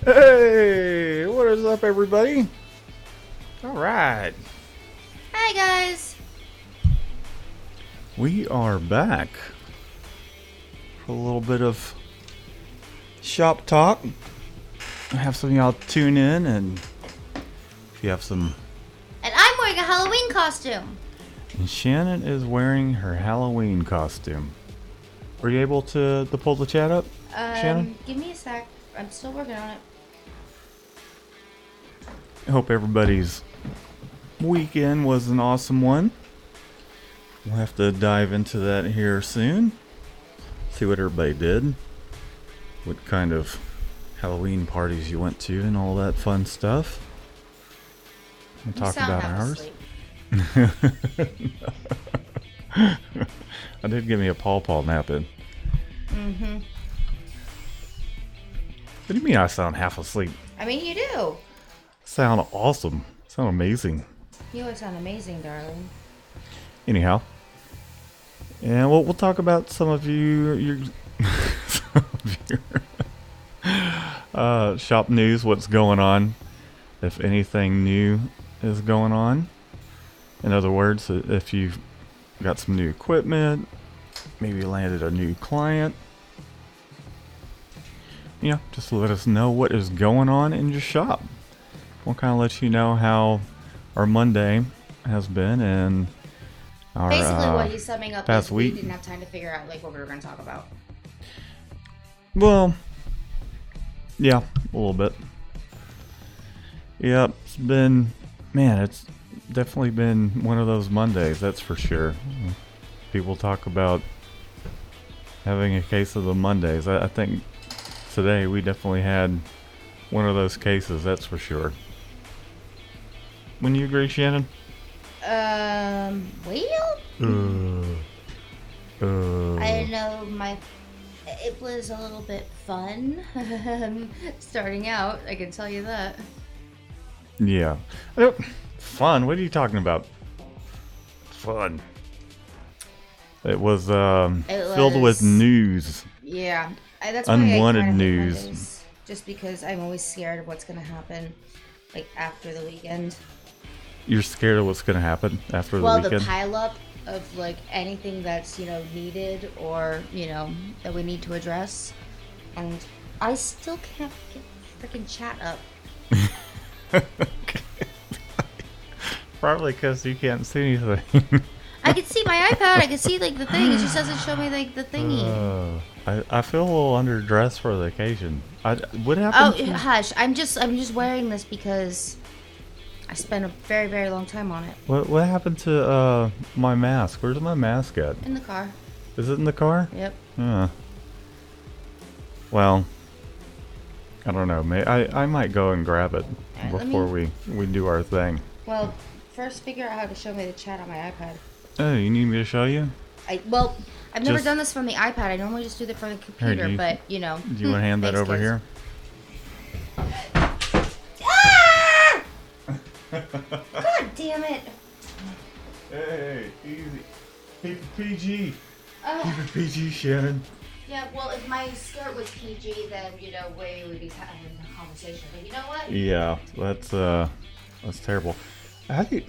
Hey, what is up, everybody? All right, Hi guys. we are back for a little bit of shop talk. I have some of y'all tune in, and if you have some, And I'm wearing a Halloween costume. and Shannon is wearing her Halloween costume. Were you able to pull the chat up, Shannon? Give me a sec. I'm still working on it. I hope everybody's weekend was an awesome one. We'll have to dive into that here soon. See what everybody did. What kind of Halloween parties you went to and all that fun stuff. We'll You talk sound about half ours. asleep. I did give me a paw nap in. Mm-hmm. What do you mean I sound half asleep? I mean, you do. Sound awesome. Sound amazing. You always sound amazing, darling. Anyhow. And we'll talk about some of your some of your shop news, what's going on, if anything new is going on. In other words, if you've got some new equipment, maybe landed a new client, just let us know what is going on in your shop. We'll kind of let you know how our Monday has been and our Basically, what he's summing up past is we week. didn't have time to figure out like what we were going to talk about. Well, yeah, a little bit. Yep, it's been, man, it's definitely been one of those Mondays, that's for sure. People talk about having a case of the Mondays. I think today we definitely had one of those cases, that's for sure. Wouldn't you agree, Shannon? Well, I know it was a little bit fun starting out. I can tell you that. Yeah. Fun? What are you talking about? Fun. It was filled with was news. Yeah, that's why Unwanted I kind of hate news. Mondays, just because I'm always scared of what's going to happen, like after the weekend. You're scared of what's going to happen after the Well, the weekend? pile up of like anything that's needed or that we need to address, and I still can't get freaking chat up. Probably because you can't see anything. I can see my iPad. I can see like the thing. It just doesn't show me like the thingy. I feel a little underdressed for the occasion. What Oh, happened to... hush! I'm just wearing this because I spent a very very long time on it What happened to my mask? Where's my mask at? in the car. Is it in the car? Yep. Well, I don't know. I might go and grab it Alright, before we do our thing. Well, first figure out how to show me the chat on my iPad. Oh, you need me to show you? I've never Just- done this from the iPad. I normally just do it from the computer, do you- but Do you want to hand that thanks, over kids. here? Ah! God damn it! Hey, easy. Keep it PG. Oh. Keep it PG, Shannon. Yeah, well, if my skirt was PG, then we would be having a conversation. But you know what? Yeah, that's terrible. How do you...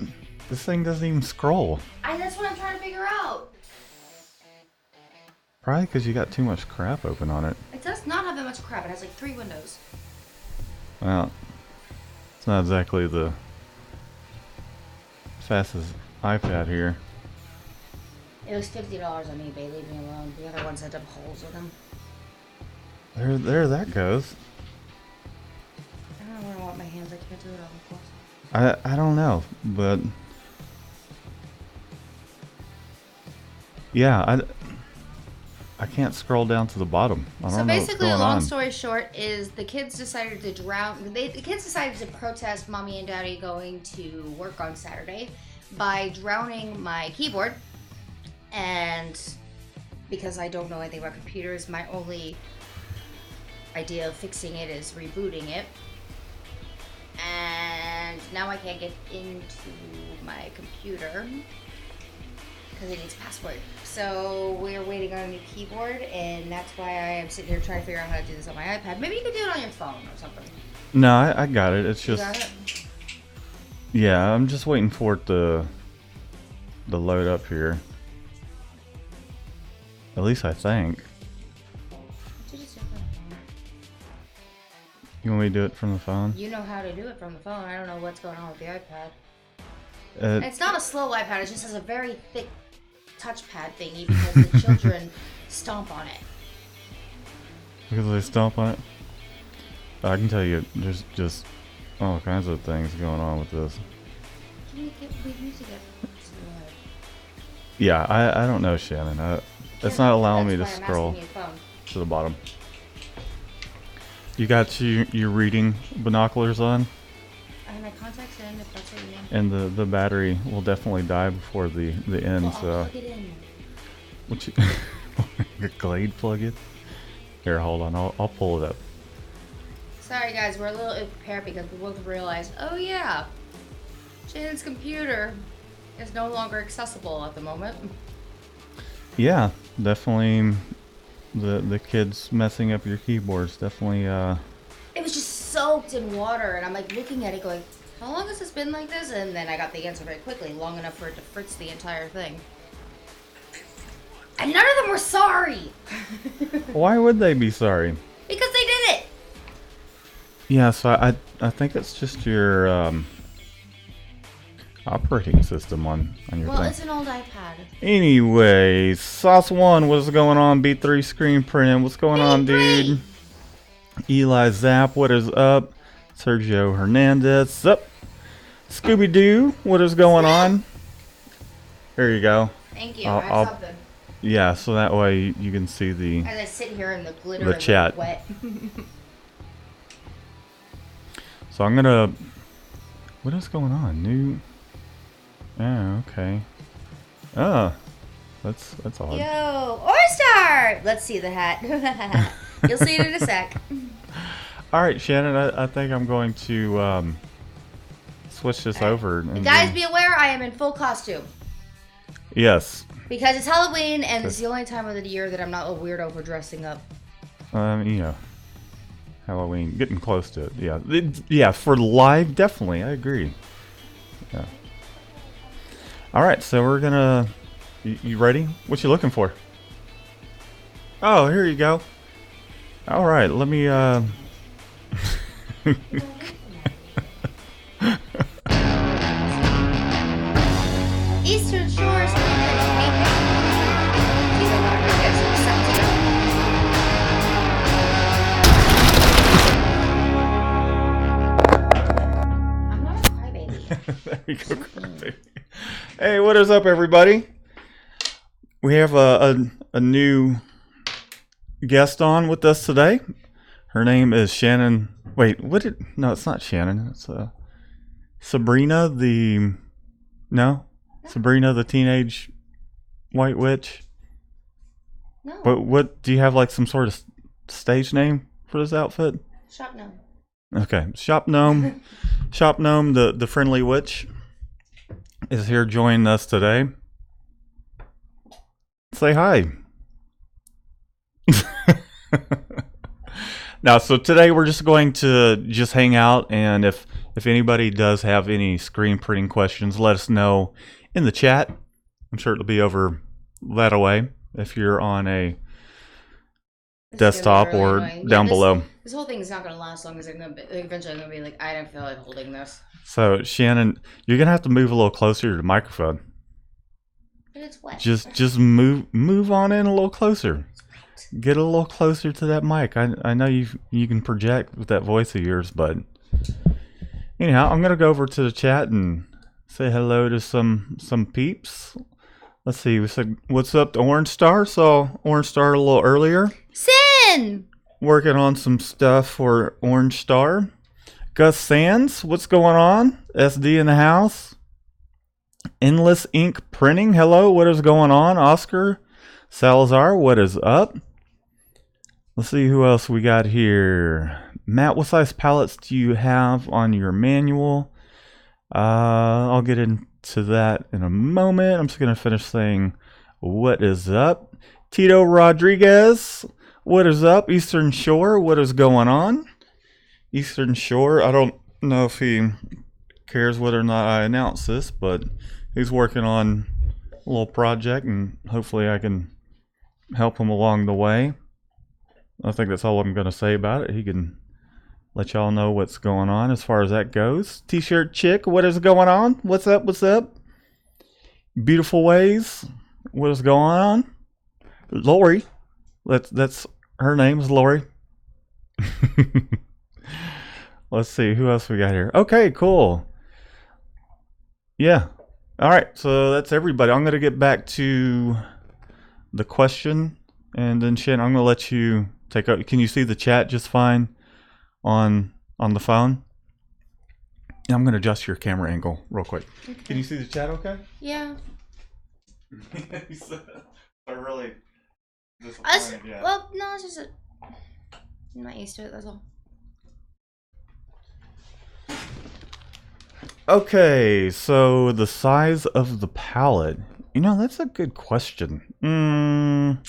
This thing doesn't even scroll. That's what I'm trying to figure out. Probably because you got too much crap open on it. It does not have that much crap. It has like 3 windows. Well, it's not exactly the fastest iPad here. It was $50 on eBay. Leave me alone. The other ones had dumb holes in them. There that goes. I don't know what my hands. I can't do it all, of course. I don't know, but yeah, I can't scroll down to the bottom. I don't So know basically, what's a going long on. story short is the kids decided to drown. The kids decided to protest mommy and daddy going to work on Saturday by drowning my keyboard. And because I don't know anything about computers, my only idea of fixing it is rebooting it. And now I can't get into my computer because it needs password. So we're waiting on a new keyboard, and that's why I am sitting here trying to figure out how to do this on my iPad. Maybe you could do it on your phone or something. No, I got it. It's You just, got it? yeah, I'm just waiting for it to load up here. At least I think. You want me to do it from the phone? You know how to do it from the phone. I don't know what's going on with the iPad. It's not a slow iPad. It just has a very thick touchpad thingy because the children stomp on it. Because they stomp on it? I can tell you, there's just all kinds of things going on with this. Can you get music at? Yeah, I don't know, Shannon. It's not allowing me to scroll to the bottom. You got your reading binoculars on? I have my contacts in, if that's what you mean. And the battery will definitely die before the end, well, so... I'll plug it in. What you... Your Glade plug it? Here, hold on. I'll pull it up. Sorry, guys. We're a little ill-prepared because we both realized, oh, yeah, Shannon's computer is no longer accessible at the moment. Yeah, definitely... The kids messing up your keyboards definitely It was just soaked in water, and I'm like looking at it going, how long has this been like this? And then I got the answer very quickly, long enough for it to fritz the entire thing. And none of them were sorry! Why would they be sorry? Because they did it! Yeah, so I think it's just your operating system on your well, thing. it's an old iPad. Anyways, Sauce One, what is going on? B3 screen printing, what's going on, dude? Eli Zapp, what is up? Sergio Hernandez, up. Scooby Doo, what is going on? There you go. Thank you. I have something. Yeah, so that way you can see the. As I sit here in the glitter the chat. And wet. So I'm gonna. What is going on? New. Oh, okay. Oh, that's odd. Yo, Orstar! Let's see the hat. You'll see it in a sec. All right, Shannon. I think I'm going to switch this over. And guys, be aware I am in full costume. Yes. Because it's Halloween, and it's the only time of the year that I'm not a weirdo for dressing up. You know, Halloween, getting close to it. Yeah, yeah. For live, definitely, I agree. Yeah. All right, so we're gonna. You ready? What you looking for? Oh, here you go. All right, let me. Eastern Shores. I'm not a crybaby. There you go, crybaby. Hey, what is up, everybody? We have a new guest on with us today. Her name is Shannon. Wait, what did? No, it's not Shannon. It's Sabrina the. No, Sabrina the teenage white witch. No. But what do you have? Like some sort of stage name for this outfit? Shop gnome. Okay, Shop Gnome. Shop Gnome, the friendly witch, is here joining us today. Say hi. Now, so today we're just going to just hang out, and if anybody does have any screen printing questions, let us know in the chat. I'm sure it'll be over that away if you're on a desktop or down below. This whole thing is not going to last long, because eventually I'm going to be like, I don't feel like holding this. So, Shannon, you're going to have to move a little closer to the microphone. But it's wet. Just move on in a little closer. Get a little closer to that mic. I know you can project with that voice of yours, but anyhow, I'm gonna go over to the chat and say hello to some peeps. Let's see. We said what's up to Orange Star. Saw Orange Star a little earlier. Sin. Working on some stuff for Orange Star. Gus Sands, what's going on? SD in the house. Endless Ink Printing, hello, what is going on? Oscar Salazar, what is up? Let's see who else we got here. Matt, what size palettes do you have on your manual? I'll get into that in a moment. I'm just going to finish saying What is up? Tito Rodriguez, what is up? Eastern Shore, what is going on? Eastern Shore, I don't know if he cares whether or not I announce this, but he's working on a little project and hopefully I can help him along the way. I think that's all I'm going to say about it. He can let y'all know what's going on as far as that goes. T-shirt chick, what is going on? What's up? What's up? Beautiful ways, what is going on? Lori, that's her name is Lori. Let's see who else we got here. Okay, cool. Yeah. All right, so that's everybody. I'm going to get back to the question, and then Shannon, I'm going to let you take out. Can you see the chat just fine on the phone? Yeah, I'm going to adjust your camera angle real quick. Okay. Can you see the chat okay? Yeah. I really yeah. Well, no, it's just I'm not used to it, that's all. Okay, so the size of the palette. You know, that's a good question. Man,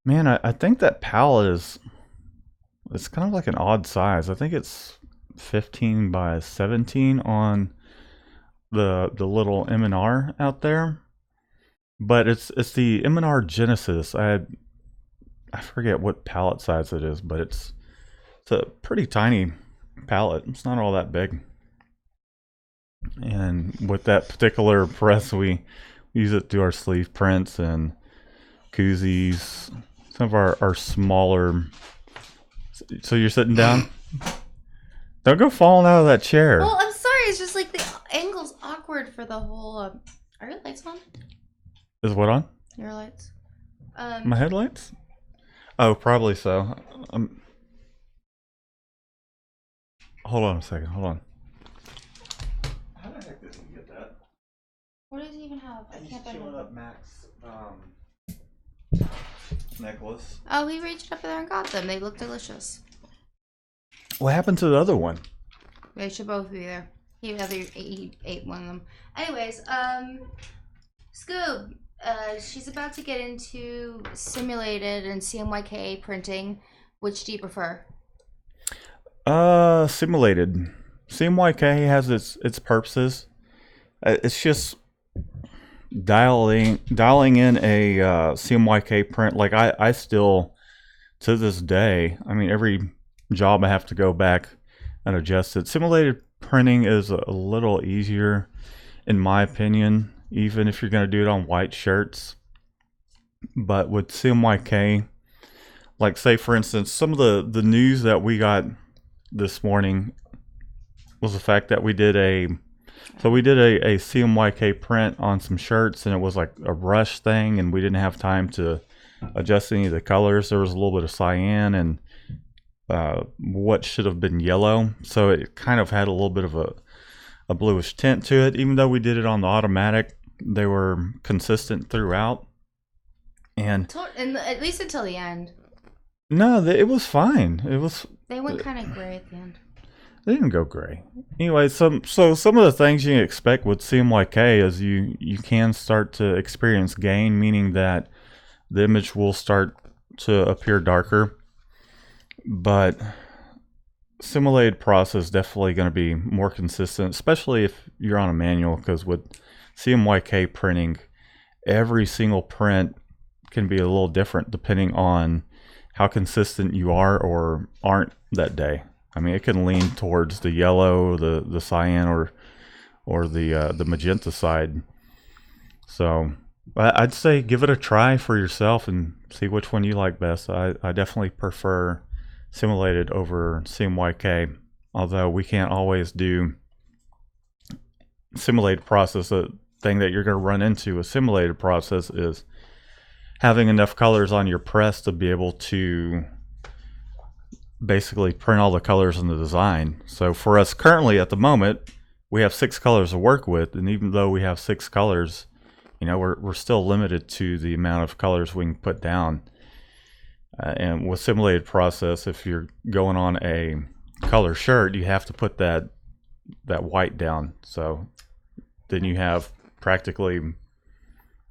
I think that palette it's kind of like an odd size. I think it's 15 by 17 on the little M&R out there. But it's the M&R Genesis. I forget what palette size it is, but it's a pretty tiny palette. It's not all that big. And with that particular press, we use it to do our sleeve prints and koozies. Some of our smaller. So you're sitting down? Don't go falling out of that chair. Well, I'm sorry. It's just like the angle's awkward for the whole. Are your lights on? Is what on? Your lights. My headlights? Oh, probably so. Hold on a second. Hold on. How the heck did he get that? What does he even have? I can't find it. Up Mac's necklace. Oh, he reached up there and got them. They look delicious. What happened to the other one? They should both be there. He ate one of them. Anyways, Scoob, she's about to get into simulated and CMYK printing. Which do you prefer? Simulated. CMYK has its purposes. It's just dialing in a CMYK print. Like I still, to this day, I mean, every job I have to go back and adjust it. Simulated printing is a little easier, in my opinion, even if you're going to do it on white shirts. But with CMYK, like say for instance, some of the news that we got this morning was the fact that we did a CMYK print on some shirts, and it was like a rush thing, and we didn't have time to adjust any of the colors. There was a little bit of cyan and what should have been yellow, so it kind of had a little bit of a bluish tint to it. Even though we did it on the automatic, they were consistent throughout, and at least until the end. No, it was fine. They went kind of gray at the end. They didn't go gray. Anyway, some of the things you can expect with CMYK is you can start to experience gain, meaning that the image will start to appear darker. But simulated process is definitely going to be more consistent, especially if you're on a manual, because with CMYK printing, every single print can be a little different depending on how consistent you are or aren't that day. I mean, it can lean towards the yellow, the cyan, or the magenta side. So I'd say give it a try for yourself and see which one you like best. I definitely prefer simulated over CMYK, although we can't always do simulated process. The thing that you're going to run into a simulated process is having enough colors on your press to be able to basically print all the colors in the design. So for us currently at the moment, we have 6 colors to work with, and even though we have 6 colors, you know, we're still limited to the amount of colors we can put down. And with simulated process, if you're going on a color shirt, you have to put that white down. So then you have practically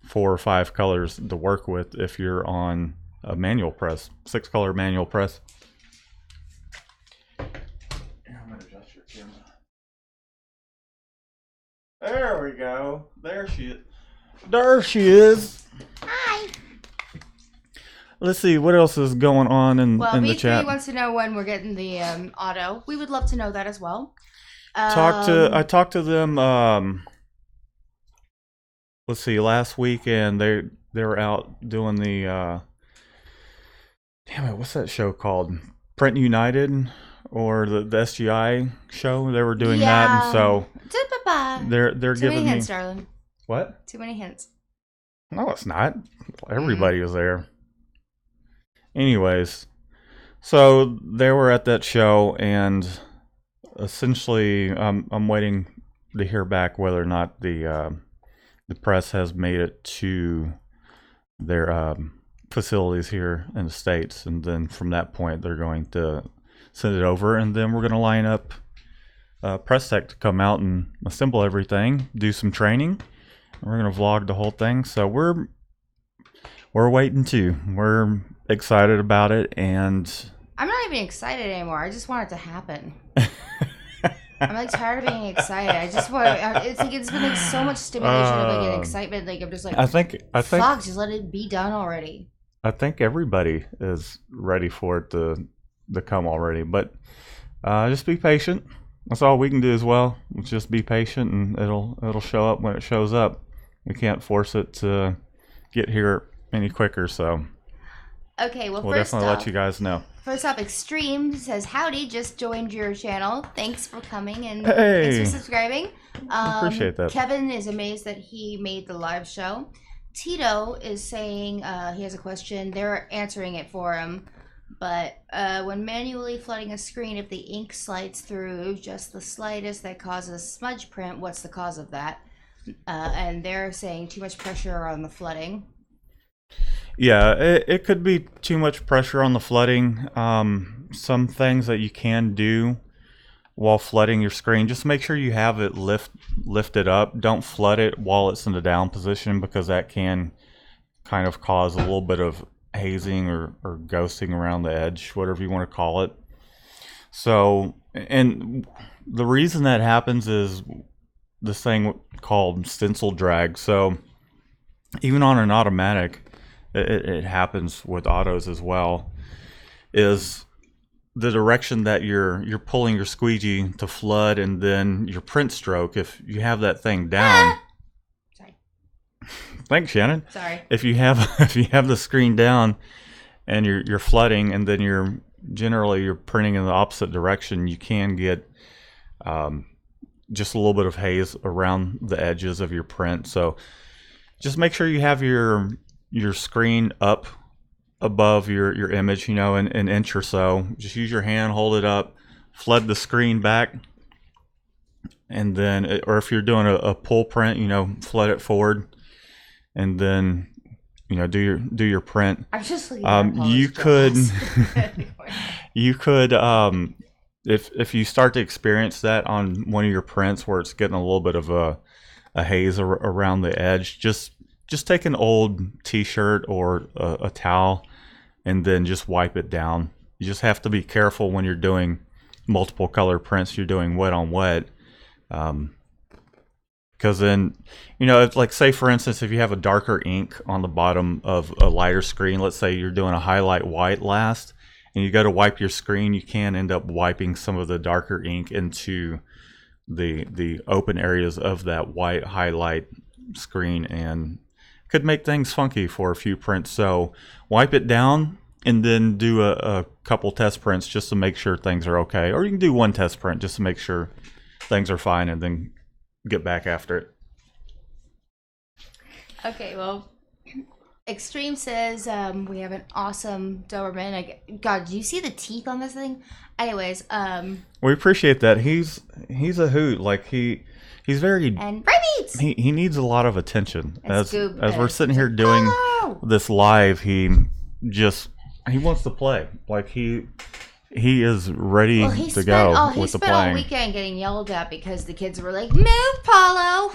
4 or 5 colors to work with if you're on a manual press, 6-color manual press. Here, I'm gonna adjust your camera. There we go. There she is. There she is. Hi. Let's see what else is going on in the chat. V3 wants to know when we're getting the auto. We would love to know that as well. I talked to them. Let's see, last weekend they were out doing the damn it, what's that show called? Print United or the SGI show. They were doing that, and so they're Too giving many me hints, darling. what? Too many hints. No, it's not. Everybody was there. Anyways, so they were at that show, and essentially, I'm waiting to hear back whether or not the press has made it to their facilities here in the States, and then from that point, they're going to send it over, and then we're going to line up press tech to come out and assemble everything, do some training. And we're going to vlog the whole thing, so we're waiting too. We're excited about it, and I'm not even excited anymore. I just want it to happen. I'm like tired of being excited. I just want. It's like it's been like so much stimulation of like an excitement. Like I'm just like I think fuck, just let it be done already. I think everybody is ready for it to come already, but just be patient. That's all we can do as well. Just be patient, and it'll show up when it shows up. We can't force it to get here any quicker, so okay. Well, we'll first definitely off, let you guys know. First up, Extreme says, howdy, just joined your channel. Thanks for coming and Hey. thanks for subscribing. Appreciate that. Kevin is amazed that he made the live show. Tito is saying he has a question. They're answering it for him. But when manually flooding a screen, if the ink slides through just the slightest that causes smudge print, what's the cause of that? And they're saying too much pressure on the flooding. Yeah, it could be too much pressure on the flooding. Some things that you can do while flooding your screen, just make sure you have it lifted up. Don't flood it while it's in the down position, because that can kind of cause a little bit of hazing or ghosting around the edge, whatever you want to call it. So, and the reason that happens is this thing called stencil drag. So even on an automatic, it happens with autos as well, is the direction that you're pulling your squeegee to flood, and then your print stroke, if you have that thing down. Sorry. Thanks, Shannon. Sorry. If you have the screen down and you're flooding, and then you're printing in the opposite direction, you can get just a little bit of haze around the edges of your print. So just make sure you have your screen up above your image, an inch or so. Just use your hand, hold it up, flood the screen back, and then, or if you're doing a pull print, flood it forward, and then do your print. I'm just looking you could if you start to experience that on one of your prints where it's getting a little bit of a haze around the edge, just take an old t-shirt or a towel and then just wipe it down. You just have to be careful when you're doing multiple color prints. You're doing wet on wet, because then, like, say for instance, if you have a darker ink on the bottom of a lighter screen, let's say you're doing a highlight white last, and you go to wipe your screen, you can end up wiping some of the darker ink into the open areas of that white highlight screen, and could make things funky for a few prints. So wipe it down and then do a couple test prints just to make sure things are okay. Or you can do one test print just to make sure things are fine, and then get back after it. Okay, well, Extreme says we have an awesome Doberman. God, do you see the teeth on this thing? Anyways, we appreciate that. He's a hoot. Like he's very, and rabbits. He needs a lot of attention. As we're sitting here like, doing "Hello!" this live, he wants to play. Like he he is ready Well, he to spent go all he with the spent all playing. weekend getting yelled at because the kids were like, "Move, Paulo."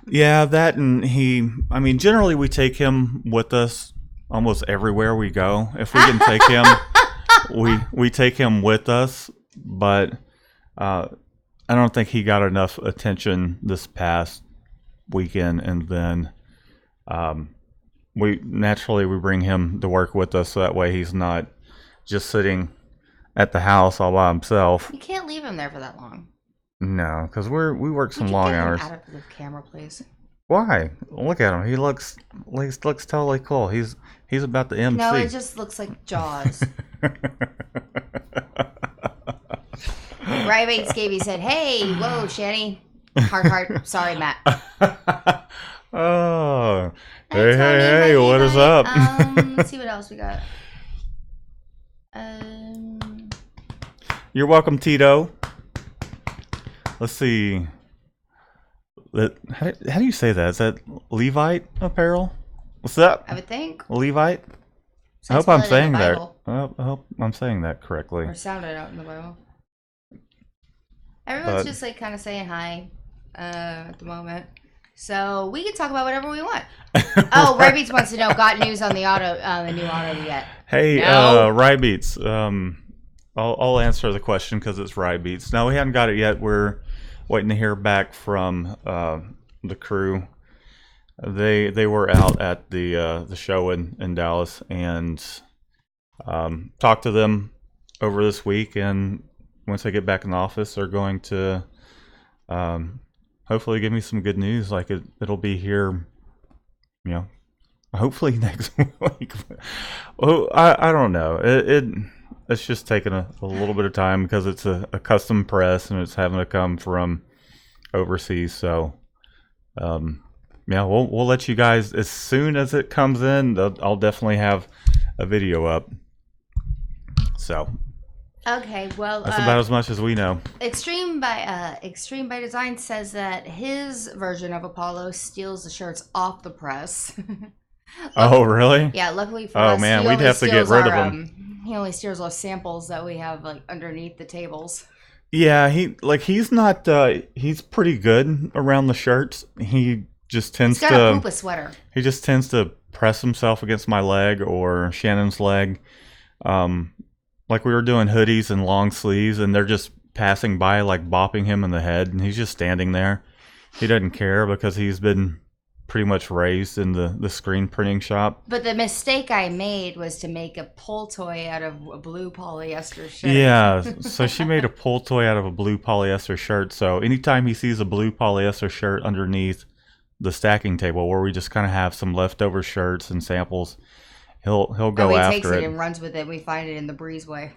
Yeah, that and I mean, generally we take him with us almost everywhere we go. If we can take him, we take him with us, but I don't think he got enough attention this past weekend, and then we bring him to work with us so that way he's not just sitting at the house all by himself. You can't leave him there for that long. No, because we work some Would you long get him hours. out of the camera, please? Why? Look at him. He looks totally cool. He's about the MC. No, it just looks like Jaws. Rybates Scabby said, "Hey, whoa, Shanny." Heart. Sorry, Matt. Oh, Tony, hey, what is up? Let's see what else we got. You're welcome, Tito. Let's see. How do you say that? Is that Levite apparel? What's that? I would think. Levite? I hope I'm saying that. I hope I'm saying that correctly. Or sounded out in the Bible. Everyone's just like kind of saying hi at the moment. So we can talk about whatever we want. Oh, Rybeats wants to know, got news on the new auto yet? Hey, no. Rybeats. I'll answer the question because it's Rybeats. No, we haven't got it yet. We're waiting to hear back from the crew. They were out at the show in Dallas and talked to them over this week, and once they get back in the office, they're going to hopefully give me some good news. Like it'll be here, hopefully next week. Oh, I don't know. It's just taking a little bit of time because it's a custom press and it's having to come from overseas. So, we'll let you guys as soon as it comes in. I'll definitely have a video up. So. Okay, well, that's about as much as we know. Extreme by Design says that his version of Apollo steals the shirts off the press. Oh, really? Yeah, luckily for us. Oh man, we'd have to get rid of them. He only steals those samples that we have like underneath the tables. Yeah, he's not. He's pretty good around the shirts. He just tends He's got to poop a sweater. He just tends to press himself against my leg or Shannon's leg. Like we were doing hoodies and long sleeves, and they're just passing by, like bopping him in the head, and he's just standing there. He doesn't care because he's been pretty much raised in the screen printing shop. But the mistake I made was to make a pull toy out of a blue polyester shirt. Yeah, so she made a pull toy out of a blue polyester shirt. So anytime he sees a blue polyester shirt underneath the stacking table, where we just kind of have some leftover shirts and samples, he'll go after it. He takes it and runs with it. We find it in the breezeway.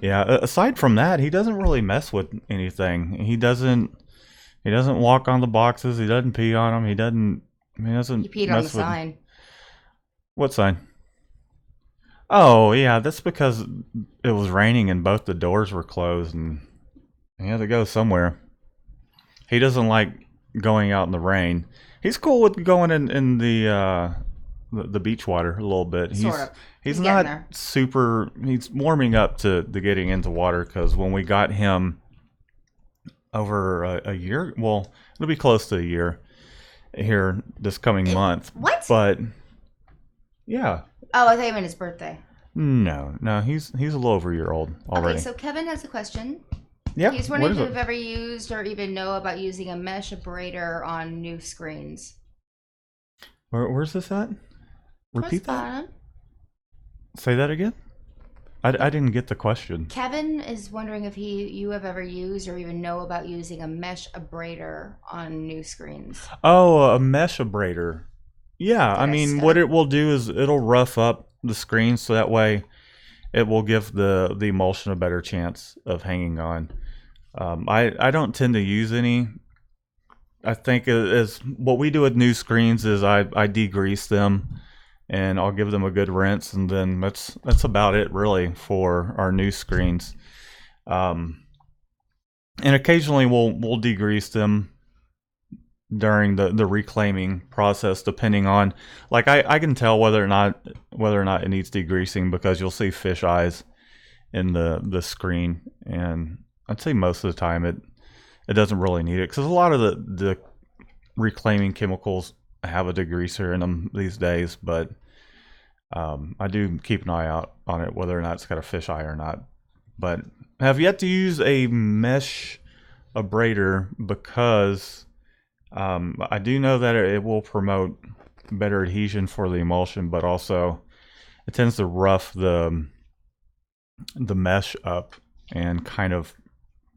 Yeah. Aside from that, he doesn't really mess with anything. He doesn't walk on the boxes. He doesn't pee on them. He peed on the sign. What sign? Oh yeah, that's because it was raining and both the doors were closed, and he had to go somewhere. He doesn't like going out in the rain. He's cool with going in the beach water a little bit. He's not super. He's warming up to getting into water because when we got him over a year, well, it'll be close to a year here this coming month. What? But yeah. Oh, I thought you meant his birthday. No, he's a little over a year old already. Okay, so Kevin has a question. Yeah. He's wondering if you've ever used or even know about using a mesh abrader on new screens. Where's this at? Repeat that. Bottom. Say that again. I didn't get the question. Kevin is wondering if you have ever used or even know about using a mesh abrader on new screens. Oh, a mesh abrader. Yeah, I mean, what it will do is it'll rough up the screen so that way it will give the emulsion a better chance of hanging on. I don't tend to use any. I think is what we do with new screens is I degrease them and I'll give them a good rinse, and then that's about it really for our new screens. And occasionally we'll degrease them during the reclaiming process, depending on, like I can tell whether or not it needs degreasing because you'll see fish eyes in the screen, and I'd say most of the time it doesn't really need it, because a lot of the reclaiming chemicals have a degreaser in them these days, but I do keep an eye out on it, whether or not it's got a fisheye or not. But I have yet to use a mesh abrader, because I do know that it will promote better adhesion for the emulsion, but also it tends to rough the mesh up and kind of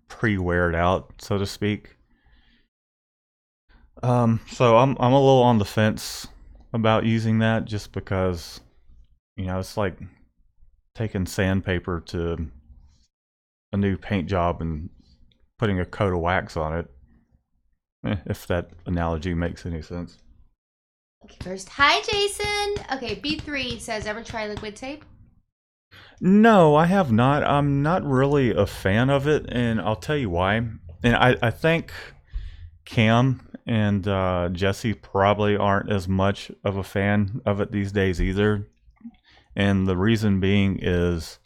pre-wear it out, so to speak. So I'm a little on the fence about using that, just because, you know, it's like taking sandpaper to a new paint job and putting a coat of wax on it. If that analogy makes any sense. Okay, first, hi Jason. Okay, B3 says, ever try liquid tape? No, I have not. I'm not really a fan of it, and I'll tell you why. And I think Cam and Jesse probably aren't as much of a fan of it these days either. And the reason being is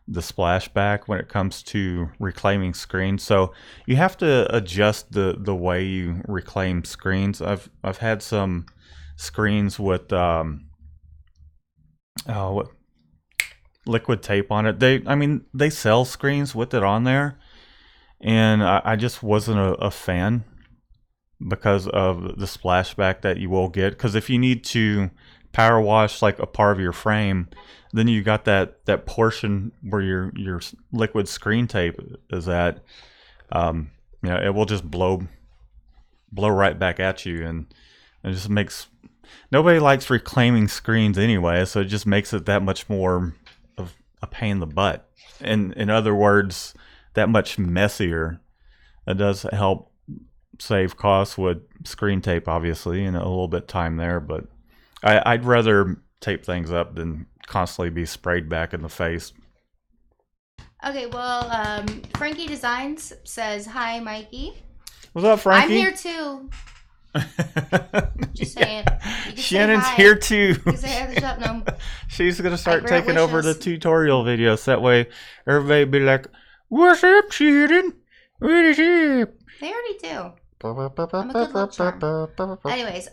the splashback when it comes to reclaiming screens. So you have to adjust the way you reclaim screens. I've had some screens with what, liquid tape on it. They sell screens with it on there, and I just wasn't a fan because of the splashback that you will get. Because if you need to power wash like a part of your frame, then you got that portion where your liquid screen tape is at. It will just blow right back at you, and it just makes, nobody likes reclaiming screens anyway, so it just makes it that much more of a pain in the butt. And in other words, that much messier. It does help save costs with screen tape, obviously, and a little bit of time there, but I'd rather tape things up than constantly be sprayed back in the face. Okay, well, Frankie Designs says, hi Mikey. What's up, Frankie? I'm here too. Just saying. Shannon's here too. She's gonna start taking over the tutorial videos. That way, everybody be like, "What's up, Shannon? What is up?" They already do. I'm a good luck charm. Anyways,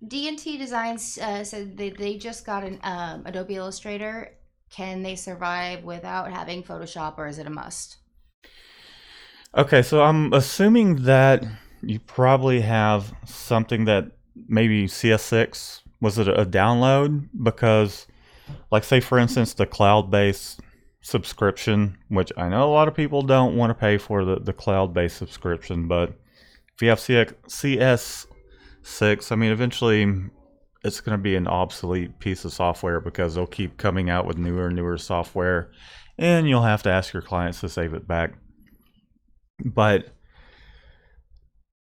D&T Designs said they just got an Adobe Illustrator. Can they survive without having Photoshop, or is it a must? Okay, so I'm assuming that you probably have something that maybe CS6, was it a download? Because, like, say for instance, the cloud-based subscription, which I know a lot of people don't want to pay for the cloud-based subscription, but if you have CS6, eventually it's going to be an obsolete piece of software, because they'll keep coming out with newer and newer software, and you'll have to ask your clients to save it back. But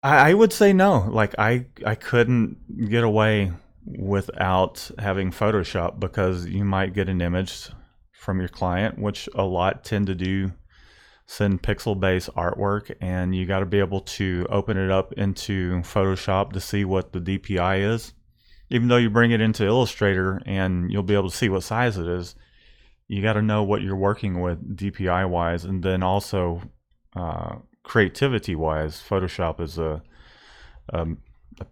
I would say no. Like, I couldn't get away without having Photoshop, because you might get an image from your client, which a lot tend to do, send pixel-based artwork, and you got to be able to open it up into Photoshop to see what the DPI is. Even though you bring it into Illustrator and you'll be able to see what size it is, you got to know what you're working with DPI-wise, and then also creativity-wise. Photoshop is a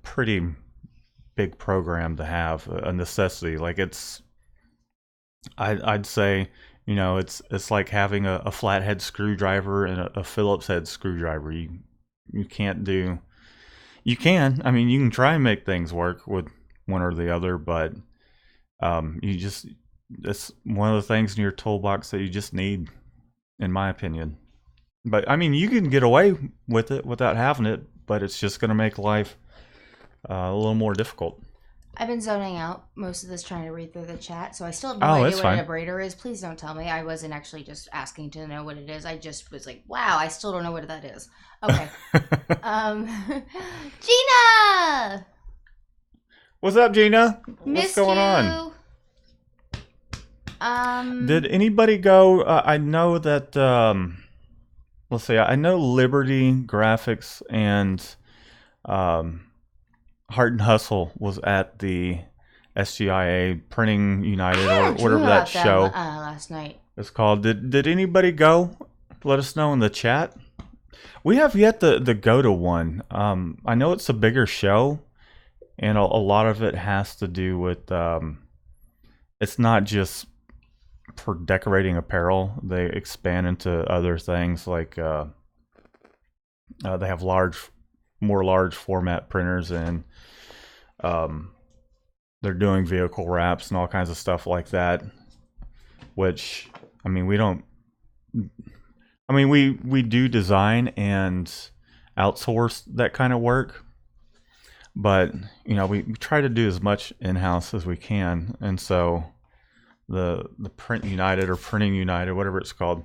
pretty big program to have, a necessity. Like, I'd say, it's like having a flathead screwdriver and a Phillips head screwdriver. You can't do. You can. You can try and make things work with one or the other, but it's one of the things in your toolbox that you just need, in my opinion. But you can get away with it without having it, but it's just going to make life a little more difficult. I've been zoning out most of this, trying to read through the chat, so I still have no idea what an abrader is. Please don't tell me. I wasn't actually just asking to know what it is. I just was like, wow, I still don't know what that is. Okay. Gina! What's up, Gina? What's going on? Did anybody go? I know that. Let's see. I know Liberty Graphics and Heart and Hustle was at the SGIA Printing United, or whatever that show. Last night. it's called. Did anybody go? Let us know in the chat. We have yet to go to one. I know it's a bigger show, and a lot of it has to do with. It's not just for decorating apparel. They expand into other things like they have more large format printers, and they're doing vehicle wraps and all kinds of stuff like that. Which, I mean, we don't. I mean, we do design and outsource that kind of work, but we try to do as much in house as we can, and so the Print United or Printing United, whatever it's called,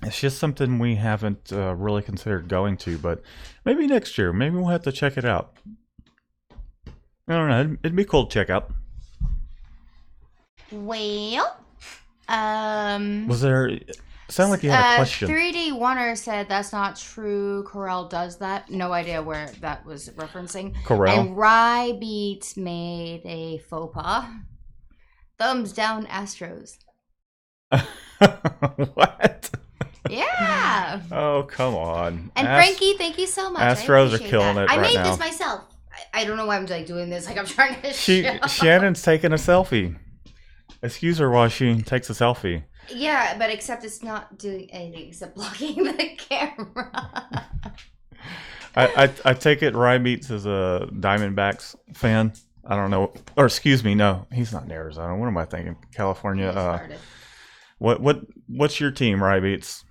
it's just something we haven't really considered going to, but maybe next year, maybe we'll have to check it out. I don't know. It'd be cool to check out. Well, was there? Sound like you had a question. 3D Warner said that's not true. Corel does that. No idea where that was referencing. Corel. And Rye Beats made a faux pas. Thumbs down, Astros. What? Yeah. Oh, come on. And Frankie, thank you so much. Astros are killing it right now. I made this myself. I don't know why I'm doing this. Like I'm trying to show. Shannon's taking a selfie. Excuse her while she takes a selfie. Yeah, but except it's not doing anything except blocking the camera. I take it Rye Beats is a Diamondbacks fan. I don't know. Or excuse me, no, he's not in Arizona. What am I thinking? California. What's your team, Rye Beats?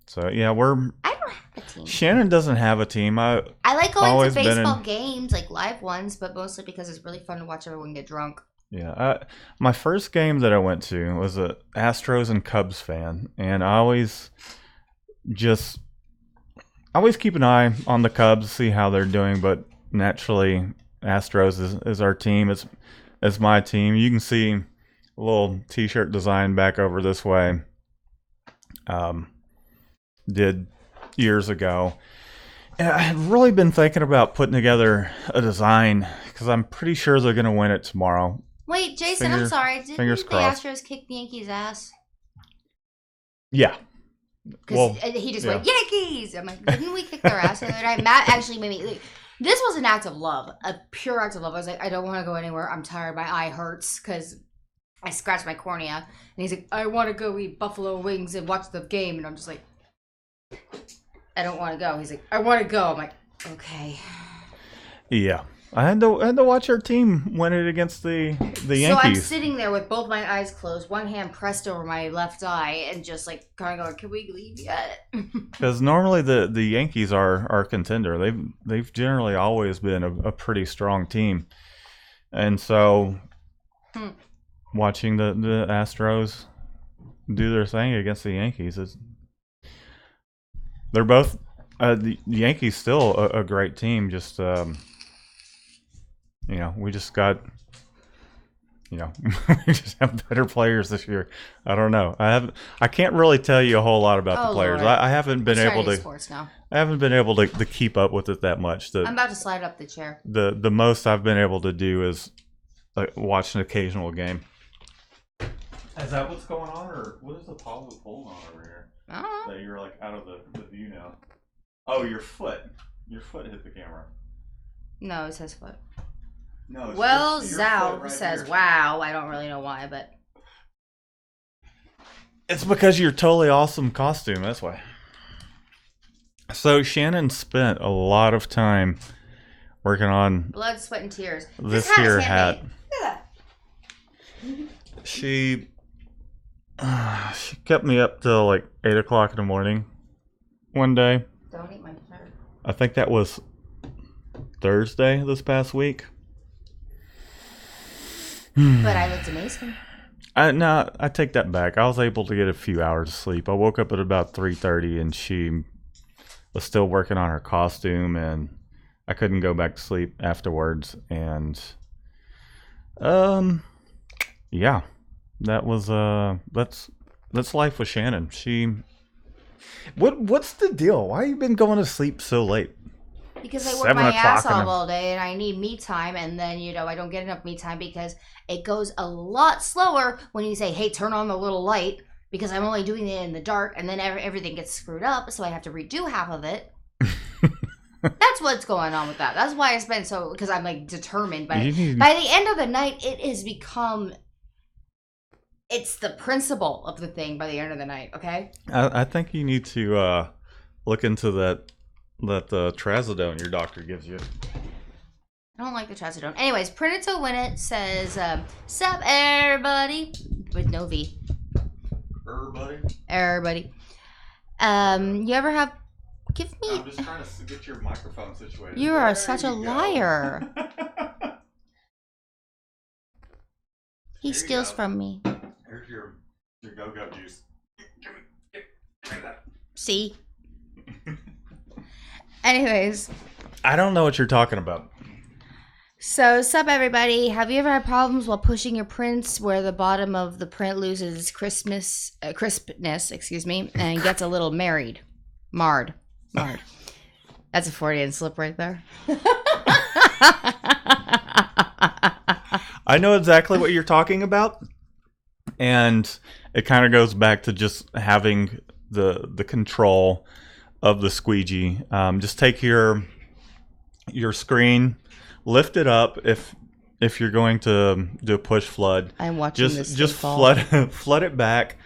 So yeah, I don't have a team. Shannon doesn't have a team. I like going to baseball games, like live ones, but mostly because it's really fun to watch everyone get drunk. Yeah, my first game that I went to was a Astros and Cubs fan, and I always keep an eye on the Cubs, see how they're doing, but naturally Astros is our team. It's my team. You can see a little t-shirt design back over this way. Did years ago. And I had really been thinking about putting together a design because I'm pretty sure they're going to win it tomorrow. Wait, Jason, I'm sorry. Didn't the Astros kick the Yankees' ass? Yeah. Because he just went, Yankees! I'm like, didn't we kick their ass the other night? Matt actually made me... This was an act of love. A pure act of love. I was like, I don't want to go anywhere. I'm tired. My eye hurts because I scratched my cornea. And he's like, I want to go eat buffalo wings and watch the game. And I'm just like, I don't want to go. He's like, I want to go. I'm like, okay. Yeah. I had to watch our team win it against the Yankees. So I'm sitting there with both my eyes closed, one hand pressed over my left eye, and just like kind of going, "Can we leave yet?" Because normally the Yankees are our contender. They've generally always been a pretty strong team, and so watching the Astros do their thing against the Yankees they're both the Yankees still a great team. Just we just got, we just have better players this year. I don't know. I can't really tell you a whole lot about the players. I haven't been able to. Sports now. I haven't been able to keep up with it that much. I'm about to slide up the chair. The most I've been able to do is watch an occasional game. Is that what's going on, or what is the Paulo pulling on over here? I don't know. That you're like out of the view now. Oh, your foot. Your foot hit the camera. No, it says foot. No, well, your Zhao right says, here. wow. I don't really know why, but... It's because of your totally awesome costume, that's why. So Shannon spent a lot of time working on... Blood, sweat, and tears. This here hat. Look at that. She kept me up till like 8 o'clock in the morning one day. Don't eat my dessert. I think that was Thursday this past week. But I looked amazing. No, I take that back. I was able to get a few hours of sleep. I woke up at about 3:30 and she was still working on her costume, and I couldn't go back to sleep afterwards. And yeah, that was that's life with Shannon. What's the deal? Why have you been going to sleep so late? Because I work my ass off all day and I need me time, and then I don't get enough me time because it goes a lot slower when you say, hey, turn on the little light. because I'm only doing it in the dark, and then everything gets screwed up, so I have to redo half of it. That's what's going on with that. That's why I spend so, because I'm like determined. By the end of the night, it has become. It's the principle of the thing by the end of the night. Okay. I think you need to look into that trazodone your doctor gives you. I don't like the trazodone. Anyways, printed to win it says, "Sup everybody," with no V. Everybody. You ever have? Give me. I'm just trying to get your microphone situated. You are such a liar. He steals from me. Here's your go-go juice. Give me that. See? Anyways. I don't know what you're talking about. So, sup everybody. Have you ever had problems while pushing your prints where the bottom of the print loses its crispness, and gets a little marred. That's a Freudian slip right there. I know exactly what you're talking about, and it kind of goes back to just having the control of the squeegee. Just take your screen, lift it up if you're going to do a push flood. I'm watching this. Just flood it back.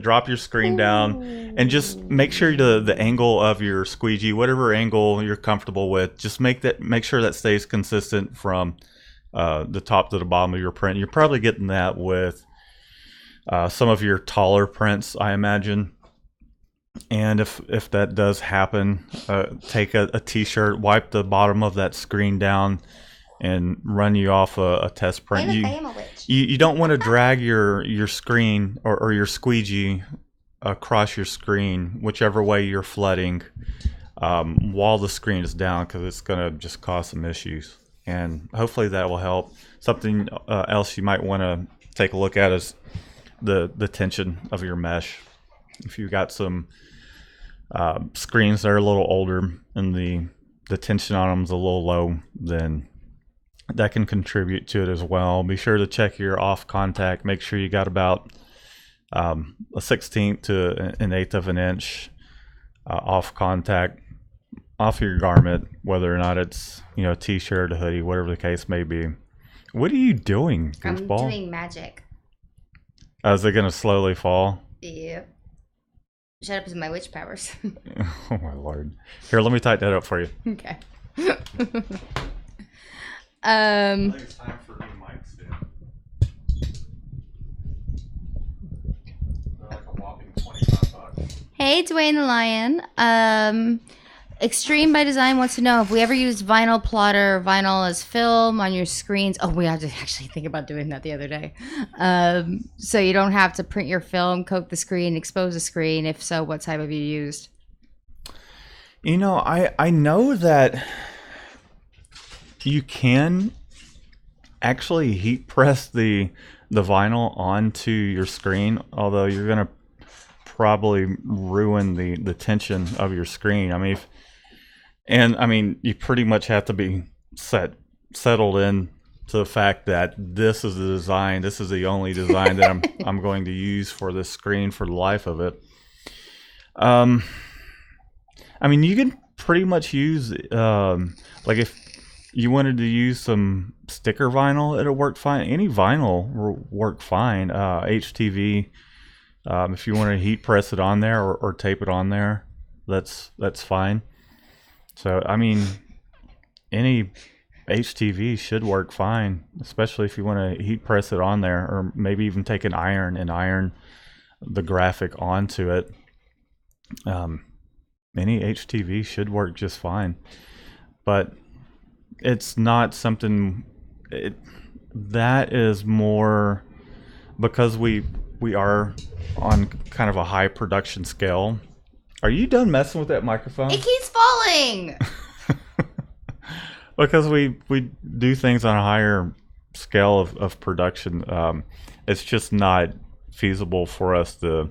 Drop your screen down, and just make sure the angle of your squeegee, whatever angle you're comfortable with, just make sure that stays consistent from the top to the bottom of your print. You're probably getting that with some of your taller prints, I imagine. And if that does happen, take a t-shirt, wipe the bottom of that screen down, and run you off a test print. You don't want to drag your screen or your squeegee across your screen, whichever way you're flooding, while the screen is down, because it's going to just cause some issues. And hopefully that will help. Something else you might want to take a look at is the tension of your mesh. If you've got some screens that are a little older and the tension on them is a little low, then that can contribute to it as well. Be sure to check your off contact. Make sure you got about a 1/16 to an 1/8 of an inch off contact off your garment, whether or not it's a t-shirt, a hoodie, whatever the case may be. What are you doing, goofball? I'm doing magic. Is it gonna slowly fall? Yep. Shut up, is my witch powers. Oh my lord! Here, let me tighten that up for you. Okay. I think it's time for new mics, dude. They're like a whopping $25. Hey, Dwayne the Lion. Extreme by Design wants to know if we ever used vinyl plotter, vinyl as film on your screens. Oh, we had to actually think about doing that the other day. So you don't have to print your film, coat the screen, expose the screen. If so, what type have you used? I know that you can actually heat press the vinyl onto your screen, although you're going to probably ruin the tension of your screen. You pretty much have to be settled in to the fact that this is the design. This is the only design that I'm going to use for this screen for the life of it. You can pretty much use like if you wanted to use some sticker vinyl, it'll work fine. Any vinyl will work fine. HTV, if you want to heat press it on there or tape it on there, that's fine. So, any HTV should work fine, especially if you want to heat press it on there, or maybe even take an iron and iron the graphic onto it. Any HTV should work just fine, but it's not something that is more because we are on kind of a high production scale. Are you done messing with that microphone? It keeps falling. Because we do things on a higher scale of production. It's just not feasible for us to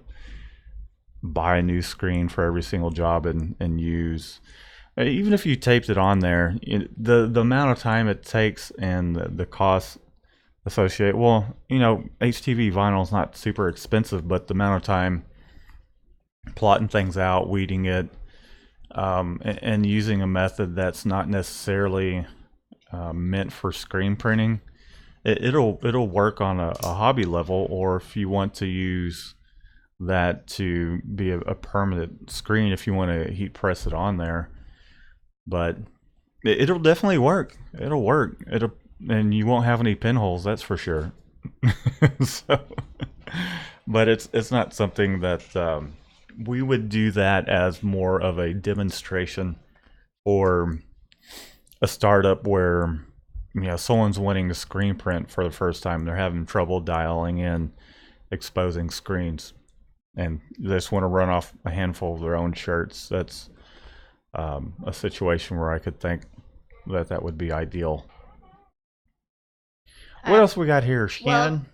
buy a new screen for every single job and use. Even if you taped it on there, the amount of time it takes and the cost associate. Well, HTV vinyl is not super expensive, but the amount of time plotting things out, weeding it, and using a method that's not necessarily meant for screen printing, it'll work on a hobby level, or if you want to use that to be a permanent screen, if you want to heat press it on there. But it'll definitely work. It'll work. And you won't have any pinholes, that's for sure. So, but it's not something that we would do that as more of a demonstration or a startup where someone's wanting to screen print for the first time. They're having trouble dialing in exposing screens, and they just want to run off a handful of their own shirts. That's a situation where I could think that would be ideal. What else we got here, Shannon? Well,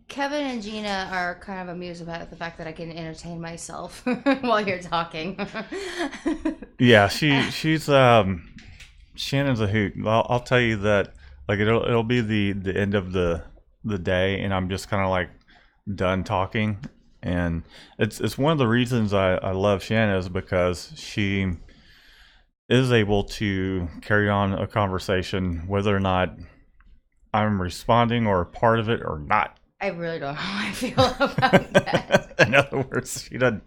Kevin and Gina are kind of amused about the fact that I can entertain myself while you're talking. Yeah, she's Shannon's a hoot. I'll tell you that. Like it'll be the end of the day, and I'm just kind of like done talking, and it's one of the reasons I love Shannon is because she is able to carry on a conversation whether or not I'm responding or a part of it or not. I really don't know how I feel about that. In other words, she doesn't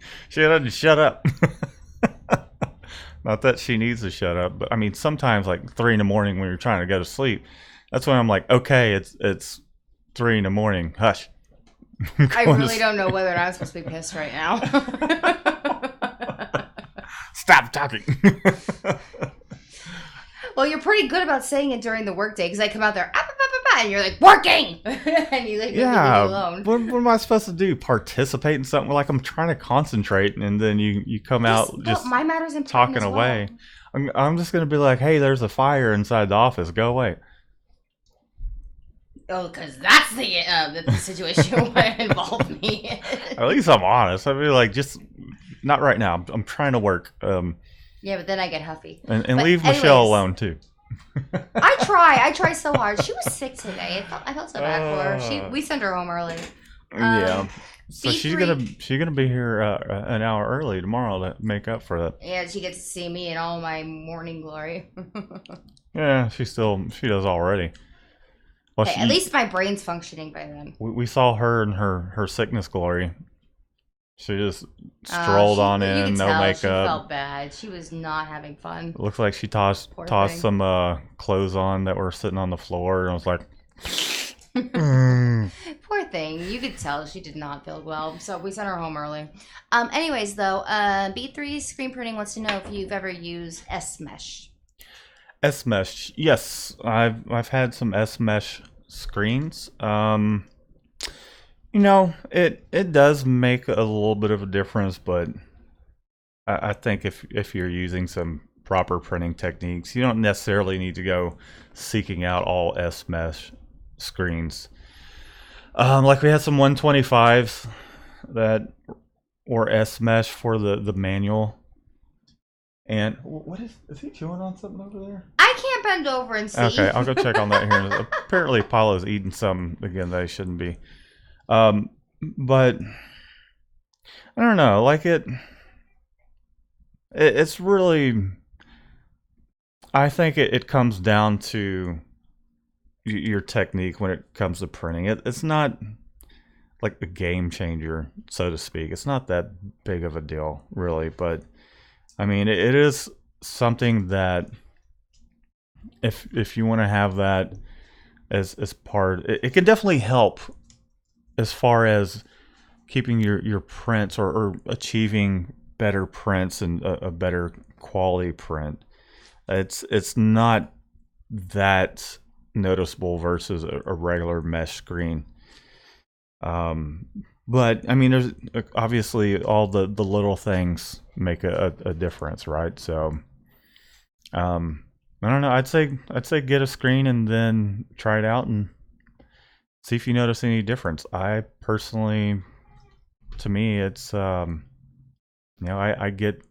shut up. Not that she needs to shut up, but I mean sometimes like 3 in the morning when you're trying to go to sleep, that's when I'm like, okay, it's 3 in the morning. Hush. I really don't know whether or not I'm supposed to be pissed right now. Stop talking. Well, you're pretty good about saying it during the workday because I come out there, and you're like, working! And you leave me alone. What am I supposed to do? Participate in something? Like I'm trying to concentrate, and then you come out just my matter's important talking as well. away. I'm just going to be like, hey, there's a fire inside the office. Go away. Oh, because that's the situation what involved me. At least I'm honest. I mean, like, just not right now. I'm trying to work. Yeah, but then I get huffy. And leave Michelle alone too. I try so hard. She was sick today. I felt so bad for her. We sent her home early. Yeah. So she's gonna be here an hour early tomorrow to make up for that. Yeah, she gets to see me in all my morning glory. Yeah, she does already. Well, hey, at least my brain's functioning by then. We saw her in her sickness glory. She just strolled on in, no makeup. She felt bad. She was not having fun. It looks like she tossed some clothes on that were sitting on the floor, and I was like, Poor thing. You could tell she did not feel well, so we sent her home early. Anyways, though, B3 Screen Printing wants to know if you've ever used S-Mesh. S-Mesh, yes, I've had some S-Mesh screens. It does make a little bit of a difference, but I think if you're using some proper printing techniques, you don't necessarily need to go seeking out all S-Mesh screens. Like we had some 125s that were S-Mesh for the manual. And what is he chewing on something over there? I can't bend over and see. Okay, I'll go check on that here. Apparently Apollo's eating something again that he shouldn't be. But I don't know, like it's really, I think it comes down to your technique when it comes to printing. It's not like a game changer, so to speak. It's not that big of a deal, really. But I mean, it is something that if you want to have that as part, it can definitely help as far as keeping your prints or achieving better prints and a better quality print. It's not that noticeable versus a regular mesh screen. But I mean, there's obviously all the little things make a difference, right? So I don't know. I'd say get a screen and then try it out and see if you notice any difference. I personally, to me, it's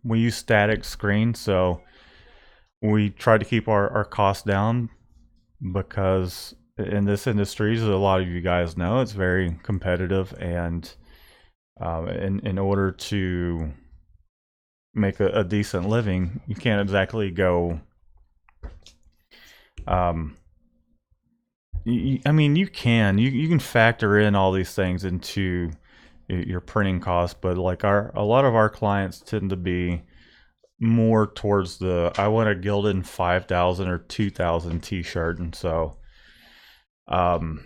we use static screens, so we try to keep our costs down because in this industry, as a lot of you guys know, it's very competitive, and in order to make a decent living, you can't exactly go. Um, I mean, you can factor in all these things into your printing costs, but like a lot of our clients tend to be more towards the I want a Gildan 5,000 or 2,000 T-shirt, and so um,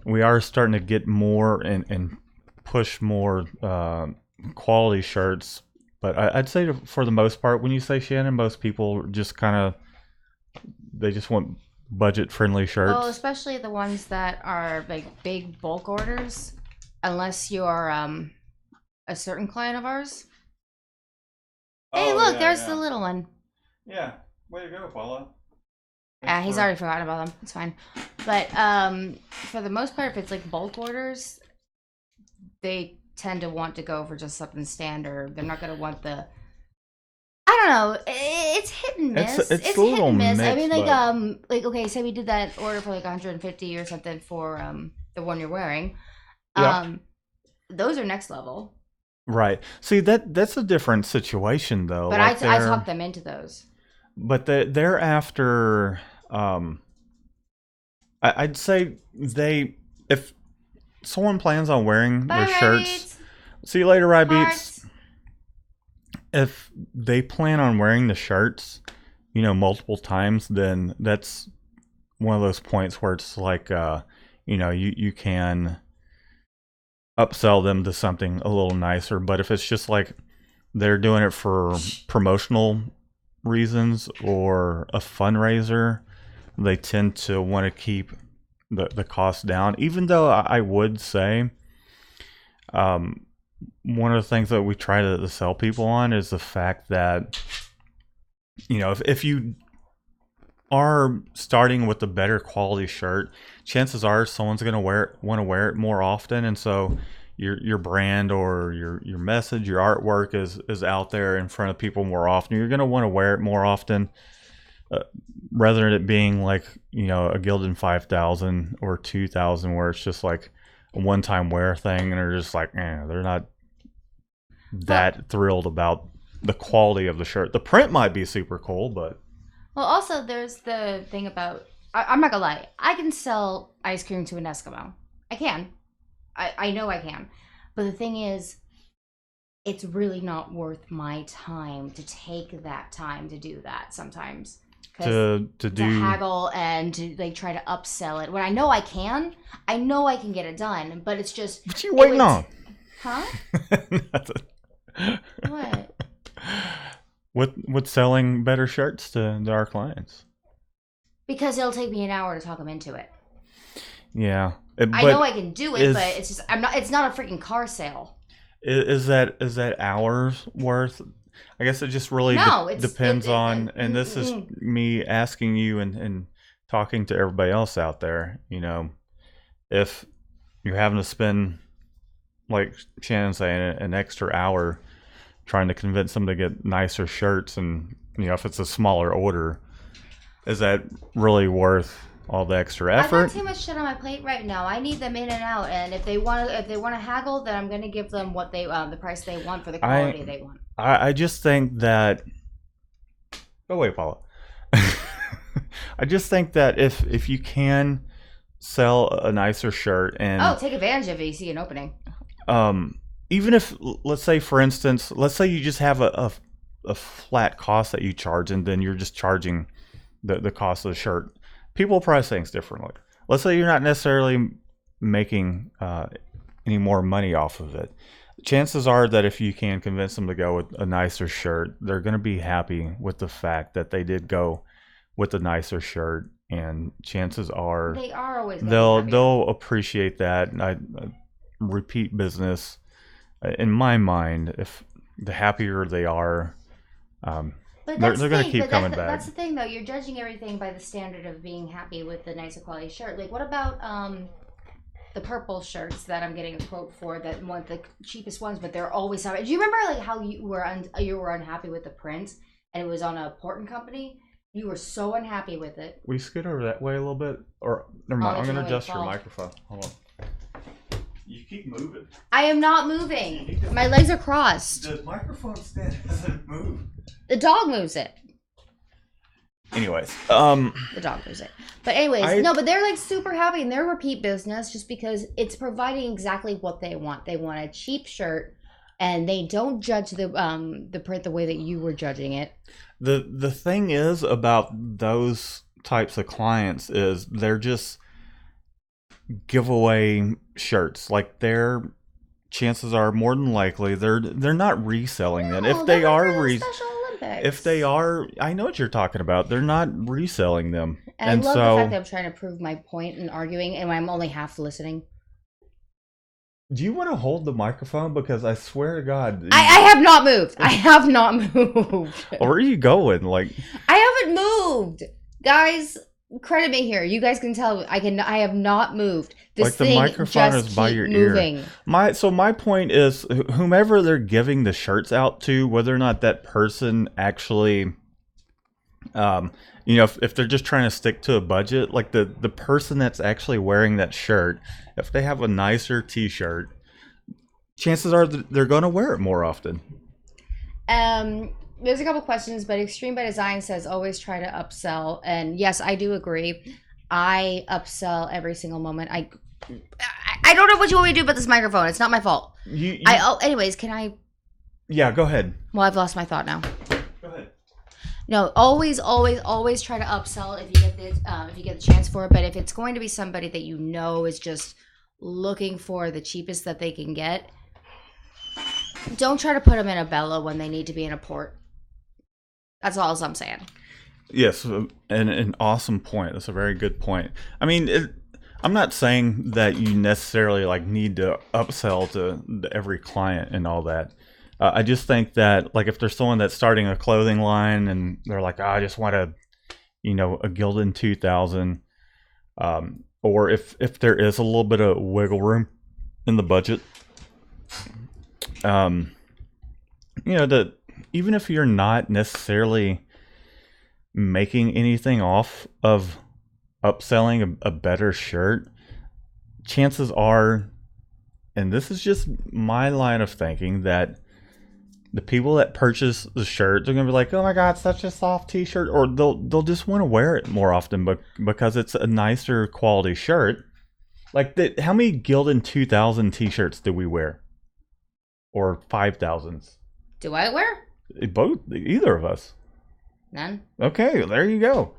we are starting to get more and push more quality shirts. But I'd say for the most part, when you say Shannon, most people just kind of they just want budget friendly Well, shirts. especially the ones that are like big bulk orders, unless you're a certain client of ours. Hey, Oh look, yeah, there's the yeah, little one. yeah. Way to go, Paula. Thanks Yeah, he's for. already forgotten about them. It's fine. But for the most part, if it's like bulk orders, they tend to want to go for just something standard. They're not gonna want the. I don't know. It's hit and miss. It's It's a hit little and miss. I mean, mixed, but like okay, say we did that order for like 150 or something for the one you're wearing. yep. Um, those are next level. Right. See that's a different situation though. But Like I talk them into those. but they're after. Um, I'd say they if someone plans on wearing Bye, their shirts. rabbits. See you later, Rybeats. Hearts. If they plan on wearing the shirts, multiple times, then that's one of those points where it's like, you can upsell them to something a little nicer. But if it's just like they're doing it for promotional reasons or a fundraiser, they tend to want to keep the cost down. Even though I would say, um, one of the things that we try to sell people on is the fact that if you are starting with a better quality shirt, chances are someone's going to want to wear it more often, and so your brand or your message, your artwork is out there in front of people more often. You're going to want to wear it more often, uh, rather than it being like a Gildan 5,000 or 2,000, where it's just like a one-time wear thing, and they're just like, they're not Well, that thrilled about the quality of the shirt. The print might be super cool, but well, also there's the thing about I'm not gonna lie. I can sell ice cream to an Eskimo. I can. I know I can. But the thing is, it's really not worth my time to take that time to do that sometimes. Because to to do haggle and to like try to upsell it when I know I can get it done, but it's just what you waiting on? Huh? What? What's selling better shirts to our clients? Because it'll take me an hour to talk them into it. Yeah, I know I can do it, is, but it's just I'm not. It's not a freaking car sale. is that hours worth? I guess it just really No, depends on, and this is me asking you and talking to everybody else out there. If you're having to spend, like Shannon saying, an extra hour trying to convince them to get nicer shirts, and if it's a smaller order, is that really worth all the extra I've effort? got too much shit on my plate right now. I need them in and out, and if they want to haggle, then I'm gonna give them what they the price they want for the quality they want. I just think that. Oh wait, Paula. I just think that if you can sell a nicer shirt and Take advantage of it. You see an opening. Even if, let's say, for instance, let's say you just have a flat cost that you charge, and then you're just charging the cost of the shirt. People price things differently. Let's say you're not necessarily making any more money off of it. Chances are that if you can convince them to go with a nicer shirt, they're going to be happy with the fact that they did go with a nicer shirt, and chances are They are always they'll appreciate that. I repeat business, in my mind, if the happier they are, But they're that's the going to thing. keep But coming back. that's the thing, though. You're judging everything by the standard of being happy with the nicer quality shirt. Like, what about the purple shirts that I'm getting a quote for that want the cheapest ones, but they're always happy. Do you remember like how you were unhappy with the print and it was on a Portland company? You were so unhappy with it. We scoot over that way a little bit, or never mind. Oh, I'm it's gonna really adjust your fall. microphone. Hold on. You keep moving. I am not moving. My legs are crossed. The microphone stand doesn't move. The dog moves it. Anyways, The dog moves it. But anyways, no, but they're like super happy and they're repeat business just because it's providing exactly what they want. They want a cheap shirt, and they don't judge the print the way that you were judging it. The thing is about those types of clients is they're just giveaway shirts. Like their chances are more than likely they're not reselling them. If they are Special Olympics. if they are, I know what you're talking about. They're not reselling them. And I love the fact that I'm trying to prove my point and arguing, and I'm only half listening. Do you want to hold the microphone? Because I swear to God, I have not moved. I have not moved. Where are you going? Like, I haven't moved, guys. Credit me here. You guys can tell. I have not moved. This like the thing microphone just is by keep your moving. ear. My point is, whomever they're giving the shirts out to, whether or not that person actually, if they're just trying to stick to a budget, like the person that's actually wearing that shirt, if they have a nicer T-shirt, chances are that they're going to wear it more often. There's a couple questions, but Extreme by Design says always try to upsell, and yes, I do agree. I upsell every single moment. I don't know what you want me to do about this microphone. It's not my fault. Anyways, can I? Yeah, go ahead. Well, I've lost my thought now. Go ahead. No, always try to upsell if you get the chance for it. But if it's going to be somebody that you know is just looking for the cheapest that they can get, don't try to put them in a Bella when they need to be in a Port. That's all I'm saying. Yes, an awesome point. That's a very good point. I mean, I'm not saying that you necessarily like need to upsell to every client and all that. I just think that like if there's someone that's starting a clothing line and they're like, I just want a Gildan 2000, or if there is a little bit of wiggle room in the budget, that even if you're not necessarily making anything off of upselling a better shirt, chances are, and this is just my line of thinking, that the people that purchase the shirt, they're gonna be like, oh my god, such a soft t-shirt, or they'll just want to wear it more often because it's a nicer quality shirt. Like how many Gildan 2000 t-shirts do we wear? Or 5000s? Do I wear? Both, either of us. None. Okay, there you go.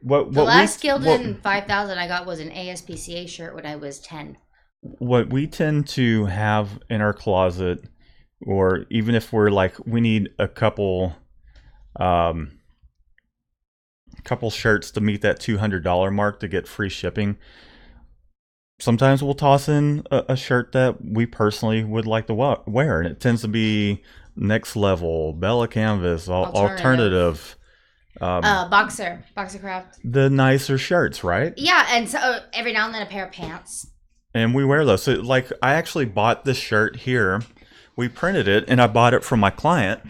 The last Gildan 5000 I got was an ASPCA shirt when I was 10. What we tend to have in our closet, or even if we're like, we need a couple shirts to meet that $200 mark to get free shipping, sometimes we'll toss in a shirt that we personally would like to wear, and it tends to be Next Level, Bella Canvas, alternative. Boxer Craft. The nicer shirts, right? Yeah, and so every now and then a pair of pants. And we wear those. So, like, I actually bought this shirt here. We printed it, and I bought it from my client.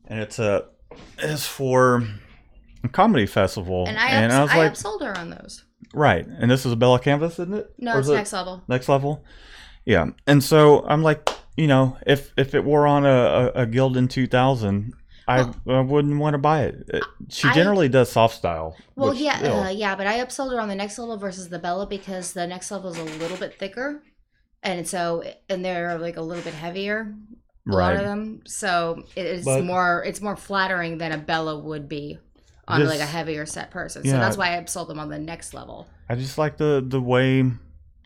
And it's for a comedy festival. And I was like, upsold her on those. Right. And this is a Bella Canvas, isn't it? No, it's Next Level. Next Level? Yeah. And so I'm like, if it were on a Gildan 2000, I wouldn't want to buy it. She generally does soft style. Well, yeah, but I upsold her on the Next Level versus the Bella because the Next Level is a little bit thicker, and they're like a little bit heavier. A lot of them, so it's more flattering than a Bella would be on like a heavier set person. So that's why I upsold them on the Next Level. I just like the way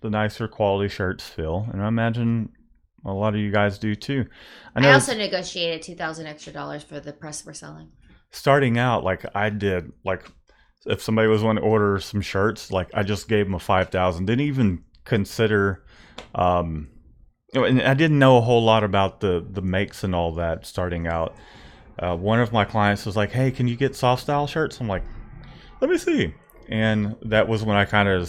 the nicer quality shirts feel, and I imagine a lot of you guys do too. I also negotiated $2,000 extra for the press we're selling. Starting out, like I did, like if somebody was wanting to order some shirts, like I just gave them a $5,000. Didn't even consider, and I didn't know a whole lot about the makes and all that starting out. One of my clients was like, "Hey, can you get soft style shirts?" I'm like, "Let me see." And that was when I kind of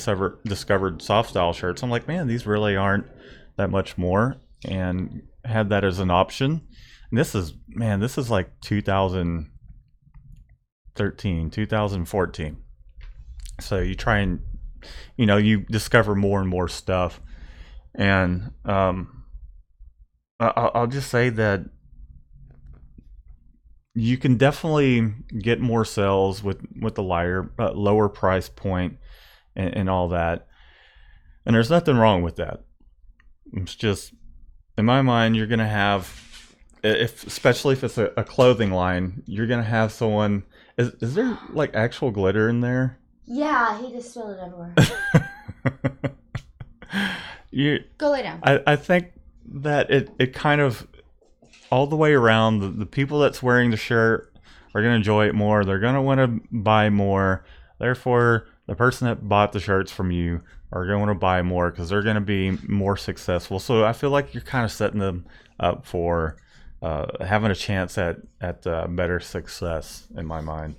discovered soft style shirts. I'm like, "Man, these really aren't that much more." And had that as an option. And this is like 2000, 2013, 2014. So you try and, you discover more and more stuff. And I'll just say that you can definitely get more sales with the lower price point and all that. And there's nothing wrong with that. It's just, in my mind, you're gonna have, especially if it's a clothing line, you're gonna have someone. Is there like actual glitter in there? Yeah, he just spilled it everywhere. Go lay down. I think that it kind of, all the way around, the people that's wearing the shirt are going to enjoy it more. They're going to want to buy more. Therefore, the person that bought the shirts from you are going to want to buy more because they're going to be more successful. So I feel like you're kind of setting them up for having a chance at better success, in my mind.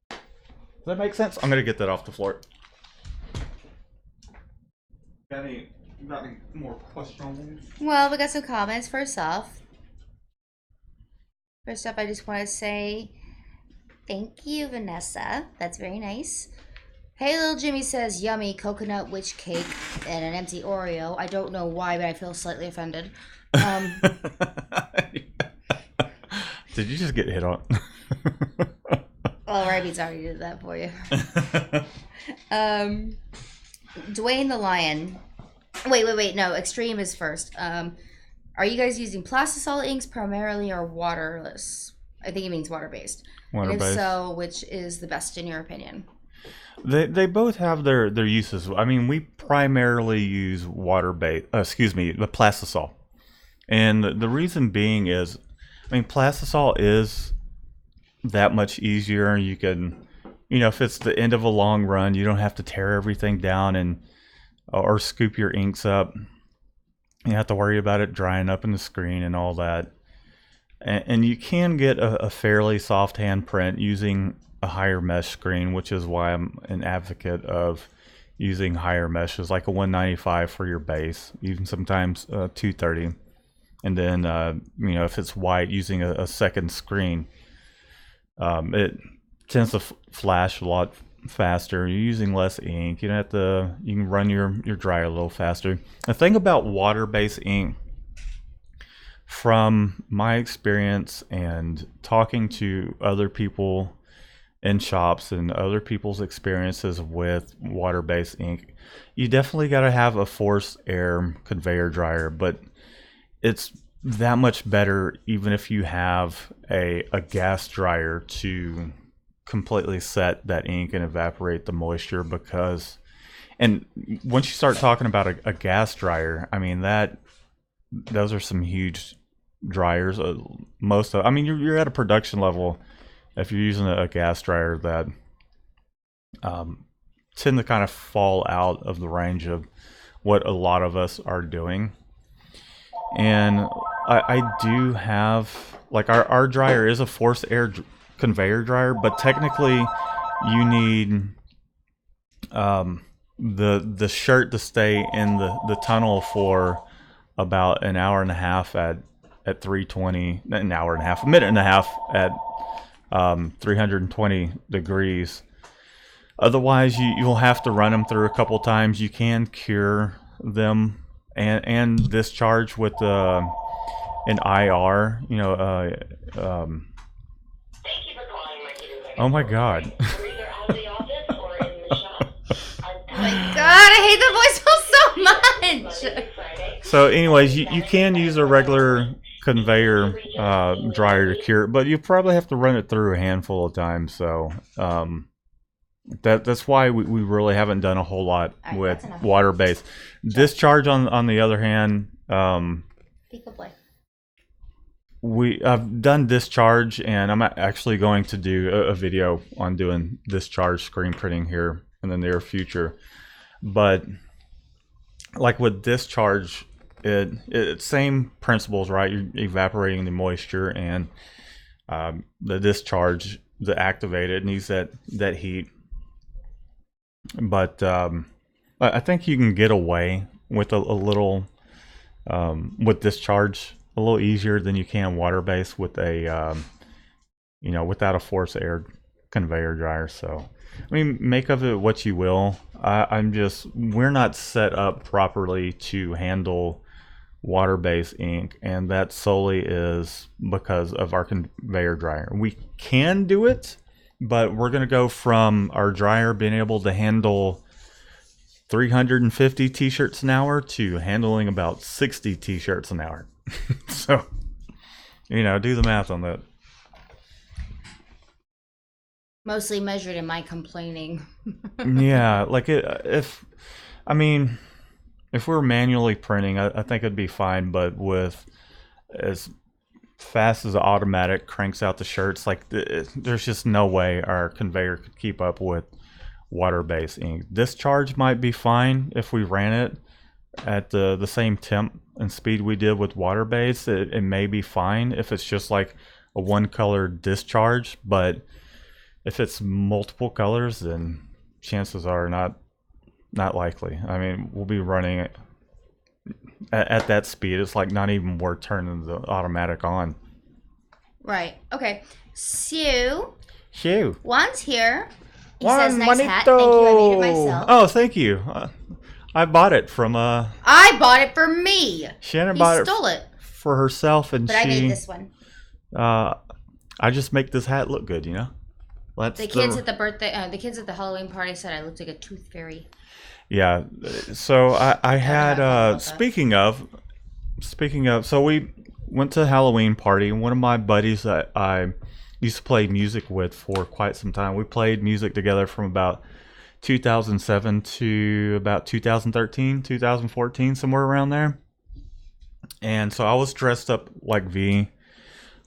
Does that make sense? I'm going to get that off the floor. Got any more questions? Well, we got some comments. First off, I just want to say thank you, Vanessa. That's very nice. Hey, little Jimmy says, yummy coconut witch cake and an empty Oreo. I don't know why, but I feel slightly offended. Did you just get hit on? Well, Rabbit's already did that for you. Dwayne the Lion. Wait. No, Extreme is first. Are you guys using Plastisol inks primarily or waterless? I think he means water-based. And if so, which is the best in your opinion? They both have their uses. I mean, we primarily use the Plastisol. And the reason being is, I mean, Plastisol is that much easier. You can, if it's the end of a long run, you don't have to tear everything down or scoop your inks up. You have to worry about it drying up in the screen and all that. And you can get a fairly soft hand print using a higher mesh screen, which is why I'm an advocate of using higher meshes, like a 195 for your base, even sometimes 230. And then, if it's white, using a second screen. It tends to flash a lot faster. You're using less ink. You can run your dryer a little faster. The thing about water-based ink, from my experience and talking to other people in shops and other people's experiences with water-based ink, you definitely got to have a forced air conveyor dryer, but it's that much better even if you have a gas dryer to completely set that ink and evaporate the moisture. And once you start talking about a gas dryer, I mean, those are some huge dryers. You're at a production level if you're using a gas dryer that tend to kind of fall out of the range of what a lot of us are doing. And I do have, like, our dryer is a forced air conveyor dryer, but technically you need the shirt to stay in the tunnel for about an hour and a half at 320, an hour and a half, a minute and a half at 320 degrees. Otherwise, you'll have to run them through a couple times. You can cure them and discharge with an IR. Oh my god. Oh my god, I hate the voicemail so much. So anyways, you can use a regular conveyor dryer to cure it, but you probably have to run it through a handful of times. So that's why we really haven't done a whole lot with water-based. Discharge, on the other hand, I've done discharge, and I'm actually going to do a video on doing discharge screen printing here in the near future. But like with discharge, it's same principles, right? You're evaporating the moisture, and the discharge, the activated, needs that heat. But I think you can get away with a little with discharge a little easier than you can water-based with without a forced air conveyor dryer. So, I mean, make of it what you will. We're not set up properly to handle water-based ink, and that solely is because of our conveyor dryer. We can do it, but we're going to go from our dryer being able to handle 350 t-shirts an hour to handling about 60 t-shirts an hour. So, do the math on that. Mostly measured in my complaining. Yeah, like if we're manually printing, I think it'd be fine, but with as fast as the automatic cranks out the shirts, like there's just no way our conveyor could keep up with water-based ink. Discharge might be fine if we ran it at the same temp and speed we did with water-based. It may be fine if it's just like a one-color discharge, but if it's multiple colors, then chances are not likely. I mean, we'll be running it at that speed. It's like not even worth turning the automatic on. Right. Okay. So, Shoo. Juan's here. He Juan says, nice Manito. hat. Thank you. I made it myself. Oh, thank you. I bought it from I bought it for me. Shannon He bought stole it for herself, and but I made this one. I just make this hat look good, The kids at the Halloween party said I looked like a tooth fairy. Yeah. So I had speaking of, so we went to a Halloween party. One of my buddies that I used to play music with for quite some time. We played music together from about 2007 to about 2013, 2014, somewhere around there. And so I was dressed up like V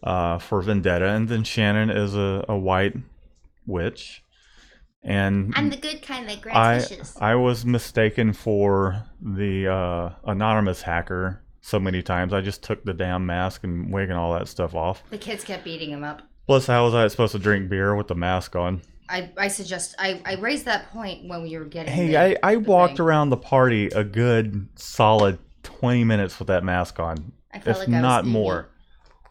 for Vendetta, and then Shannon is a white witch. And I'm the good kind that grants wishes. I was mistaken for the anonymous hacker so many times. I just took the damn mask and wig and all that stuff off. The kids kept beating him up. Plus, how was I supposed to drink beer with the mask on? I suggest I raised that point when we were getting. Hey, I walked around the party a good solid 20 minutes with that mask on, I felt if like not I was more.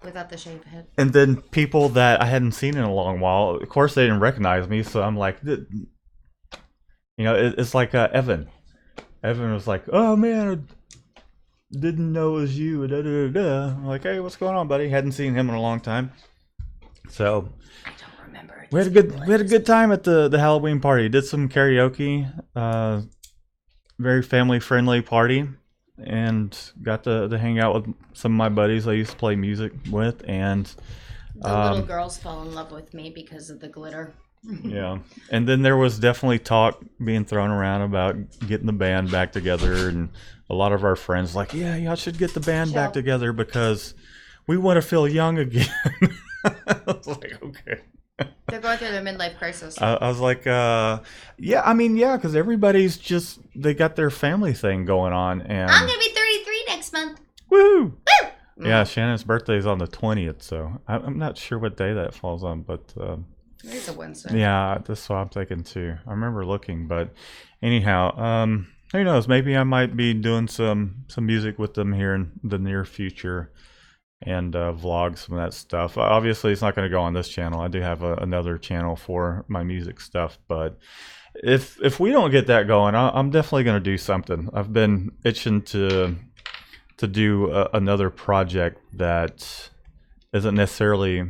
Without the shaved head. And then people that I hadn't seen in a long while, of course, they didn't recognize me. So I'm like, it's like Evan. Evan was like, "Oh man, I didn't know it was you." Da, da, da, da. I'm like, "Hey, what's going on, buddy?" Hadn't seen him in a long time. So I don't remember. we had a good time at the Halloween party. Did some karaoke. Very family friendly party. And got to hang out with some of my buddies I used to play music with, and the little girls fell in love with me because of the glitter. Yeah, and then there was definitely talk being thrown around about getting the band back together, and a lot of our friends like, yeah, y'all should get the band back together because we want to feel young again. I was like, okay. They're going through their midlife crisis. I was like, yeah, because everybody's they got their family thing going on. And I'm going to be 33 next month. Woo! Woo! Yeah, Shannon's birthday is on the 20th, so I'm not sure what day that falls on, but... It's a Wednesday. Yeah, that's what I'm thinking too. I remember looking, but anyhow, who knows? Maybe I might be doing some music with them here in the near future. And vlog some of that stuff. Obviously, it's not going to go on this channel. I do have another channel for my music stuff, but if we don't get that going, I'm definitely going to do something. I've been itching to do another project that isn't necessarily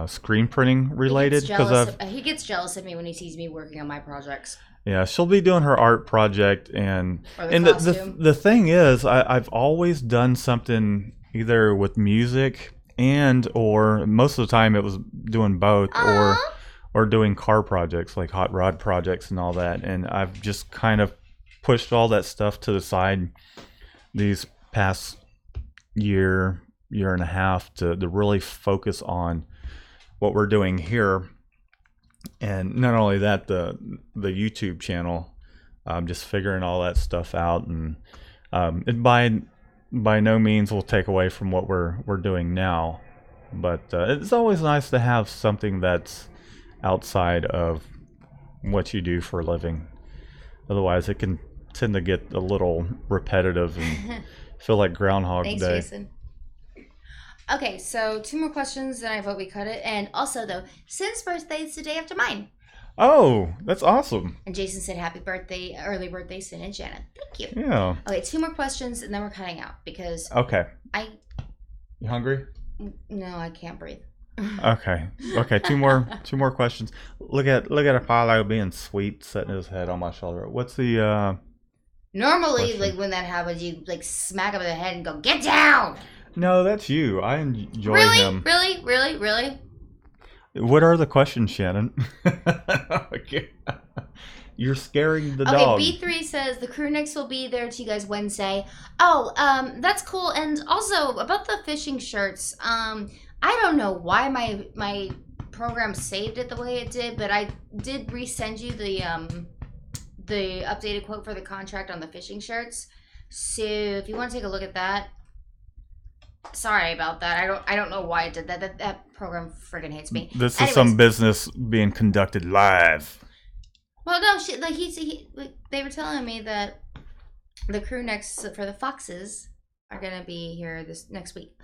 screen printing related. He gets jealous of me when he sees me working on my projects. Yeah, she'll be doing her art project, and costume. The thing is, I've always done something either with music or most of the time it was doing both or doing car projects like hot rod projects and all that. And I've just kind of pushed all that stuff to the side these past year and a half to really focus on what we're doing here. And not only that, the YouTube channel, just figuring all that stuff out, and it by no means will take away from what we're doing now, but it's always nice to have something that's outside of what you do for a living. Otherwise, it can tend to get a little repetitive and feel like Groundhog Thanks, Day. Jason. Okay, so two more questions, then I vote we cut it. And also, though, Sin's birthday is the day after mine. Oh, that's awesome. And Jason said happy birthday, early birthday, Sin and Shannon. Thank you. Yeah. Okay, two more questions, and then we're cutting out because Okay. I. You hungry? No, I can't breathe. Okay. Okay. Two more questions. Look at Apollo being sweet, setting his head on my shoulder. What's the Normally, question? like when that happens, you like smack him in the head and go, "Get down!" No, that's you. I enjoy Really, him. really, really, really. What are the questions, Shannon? Okay. You're scaring the Okay, dog. B3 says the crew next will be there to you guys Wednesday. Oh, that's cool. And also about the fishing shirts, I don't know why my program saved it the way it did, but I did resend you the updated quote for the contract on the fishing shirts. So if you want to take a look at that, sorry about that. I don't know why it did that. That program friggin' hates me. This is Anyways. some business being conducted live. Well, no, they were telling me that the crew next for the Foxes are gonna be here this next week.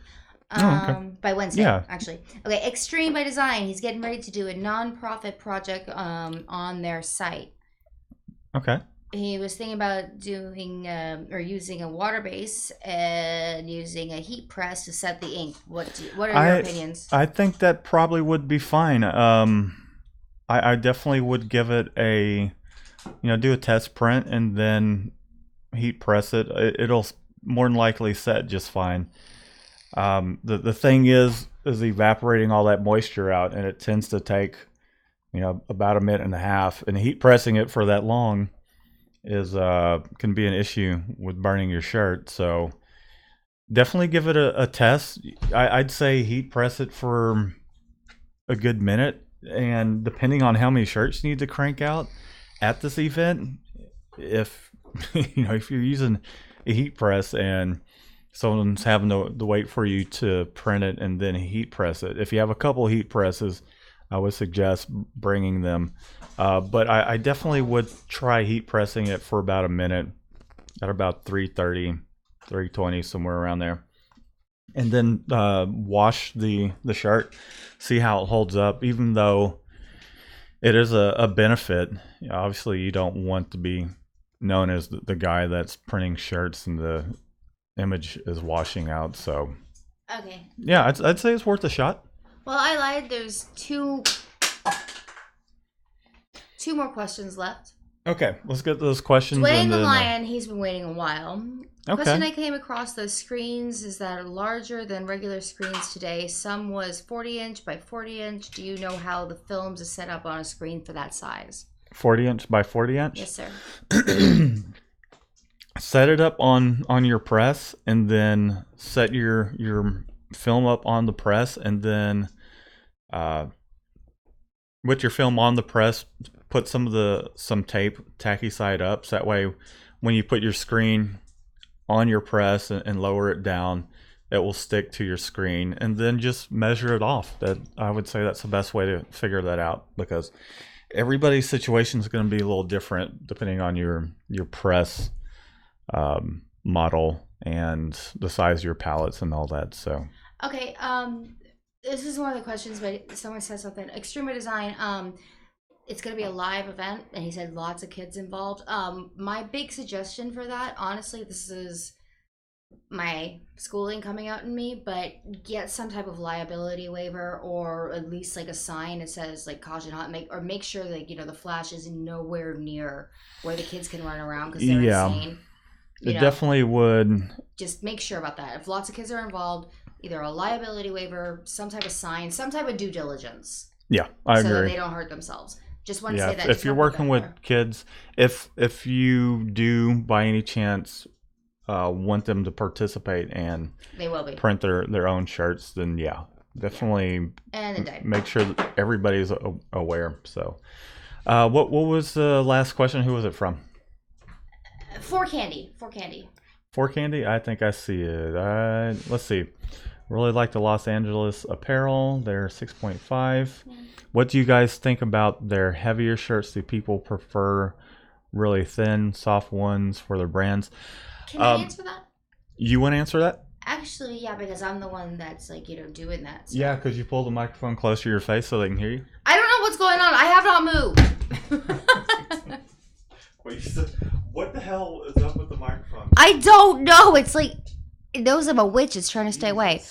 Okay. By Wednesday, Yeah. actually. Okay, Extreme by Design. He's getting ready to do a non-profit project on their site. Okay. He was thinking about doing or using a water base and using a heat press to set the ink. What are your opinions? I think that probably would be fine. I definitely would give it do a test print and then heat press it. It'll more than likely set just fine. The thing is evaporating all that moisture out, and it tends to take, about a minute and a half. And heat pressing it for that long can be an issue with burning your shirt. So definitely give it a test. I'd say heat press it for a good minute, and depending on how many shirts you need to crank out at this event, if if you're using a heat press and someone's having to wait for you to print it and then heat press it, if you have a couple heat presses, I would suggest bringing them. But I definitely would try heat pressing it for about a minute at about 330, 320, somewhere around there. And then wash the shirt, see how it holds up. Even though it is a benefit, obviously you don't want to be known as the guy that's printing shirts and the image is washing out. So Okay. yeah, I'd say it's worth a shot. Well, I lied. There's two more questions left. Okay, let's get those questions. Dwayne the Lion, he's been waiting a while. Okay. Question I came across the screens is that are larger than regular screens today. Some was 40 inch by 40 inch. Do you know how the films is set up on a screen for that size? 40 inch by 40 inch? Yes, sir. Set it up on your press, and then set your film up on the press, and then with your film on the press, put some tape tacky side up, so that way when you put your screen on your press and lower it down, it will stick to your screen, and then just measure it off. That, I would say, that's the best way to figure that out, because everybody's situation is going to be a little different depending on your press model and the size of your pallets and all that. So okay, this is one of the questions, but someone said something. Extreme Design, it's going to be a live event, and he said lots of kids involved. My big suggestion for that, honestly, this is my schooling coming out in me, but get some type of liability waiver, or at least like a sign that says like caution hot, make sure that the flash is nowhere near where the kids can run around because they're insane. Definitely would. Just make sure about that. If lots of kids are involved, either a liability waiver, some type of sign, some type of due diligence. Yeah, I agree. So that they don't hurt themselves. Just want to say that. If you're working with kids, if you do by any chance want them to participate and they will be print their own shirts, then yeah, definitely make sure that everybody's aware. So what was the last question? Who was it from? For Candy. For Candy? I think I see it. Let's see. Really like the Los Angeles apparel. They're 6.5. Yeah. What do you guys think about their heavier shirts? Do people prefer really thin, soft ones for their brands? Can I answer that? You want to answer that? Actually, yeah, because I'm the one that's like, doing that. So. Yeah, because you pull the microphone closer to your face so they can hear you. I don't know what's going on. I have not moved. What the hell is up with the microphone? I don't know. It's like it knows I'm a witch. It's trying to stay away.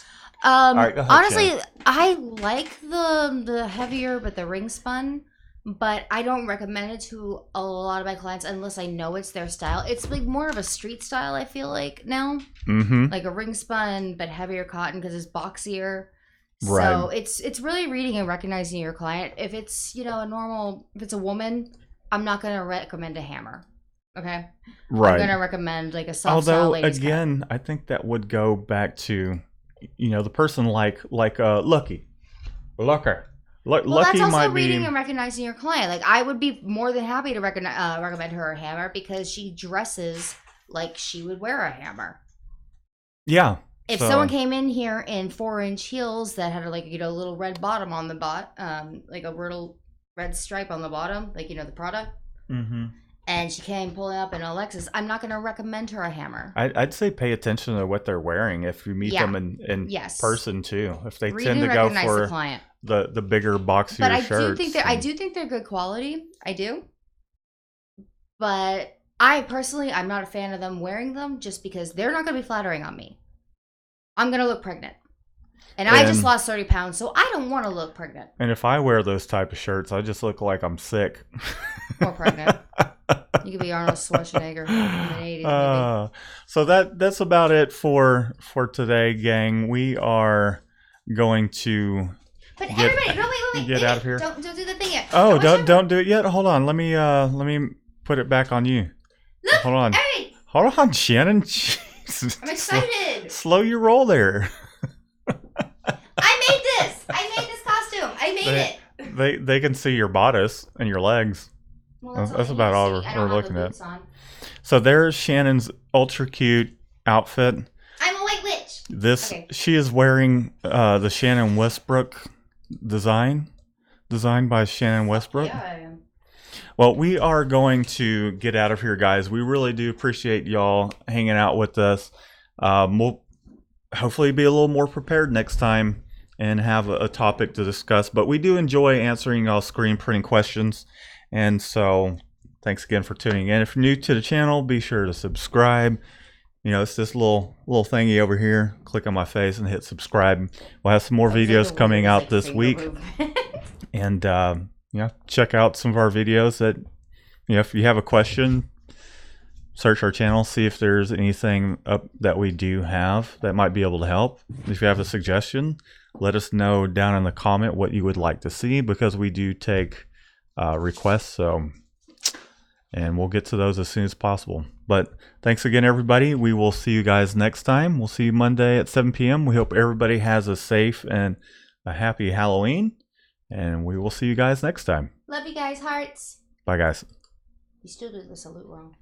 Alright, go ahead, Honestly, Shannon. I like the heavier but the ring spun, but I don't recommend it to a lot of my clients unless I know it's their style. It's like more of a street style, I feel like now. Mm-hmm. Like a ring spun but heavier cotton because it's boxier. Right. So it's really reading and recognizing your client. If it's, if it's a woman, I'm not going to recommend a hammer. Okay? Right. I'm going to recommend like a soft style Although, ladies again, I think that would go back to, the person like Lucky. Well, Lucky that's also might reading be... and recognizing your client. Like, I would be more than happy to recommend her a hammer because she dresses like she would wear a hammer. Yeah. If someone came in here in 4-inch heels that had like, a little red bottom on the like a little red stripe on the bottom, like, the product. Mm-hmm. And she came pulling up in a Lexus, I'm not going to recommend her a hammer. I'd say pay attention to what they're wearing if you meet them in yes. person too. If they Read tend and to go recognize for the client. the bigger, boxier but I shirts. I do think they're good quality. I do. But I personally, I'm not a fan of them wearing them just because they're not going to be flattering on me. I'm going to look pregnant. And I just lost 30 pounds, so I don't want to look pregnant. And if I wear those type of shirts, I just look like I'm sick. Or pregnant. You could be Arnold Schwarzenegger in the 80s, maybe. So that's about it for today, gang. We are going to But everybody, no, wait. Get out of here. Don't do the thing yet. Oh, don't do it yet. Hold on. Let me put it back on you. Look, hold on. Hey. Hold on, Shannon. Jesus. I'm excited. Slow your roll there. I made this costume. I made it. They can see your bodice and your legs. Well, that's about all we're looking at. On. So there's Shannon's ultra cute outfit. I'm a white witch. She is wearing the Shannon Westbrook designed by Shannon Westbrook. Yeah, I am. Well, we are going to get out of here, guys. We really do appreciate y'all hanging out with us. We'll hopefully be a little more prepared next time and have a topic to discuss. But we do enjoy answering y'all screen printing questions. And so thanks again for tuning in. If you're new to the channel, be sure to subscribe. It's this little thingy over here. Click on my face and hit subscribe. We'll have some more videos coming out this week. And check out some of our videos that, if you have a question, search our channel, see if there's anything up that we do have that might be able to help. If you have a suggestion, let us know down in the comment what you would like to see, because we do take requests, and we'll get to those as soon as possible. But thanks again, everybody. We will see you guys next time. We'll see you Monday at 7 p.m. We hope everybody has a safe and a happy Halloween, and we will see you guys next time. Love you guys, hearts. Bye, guys. You still did the salute wrong.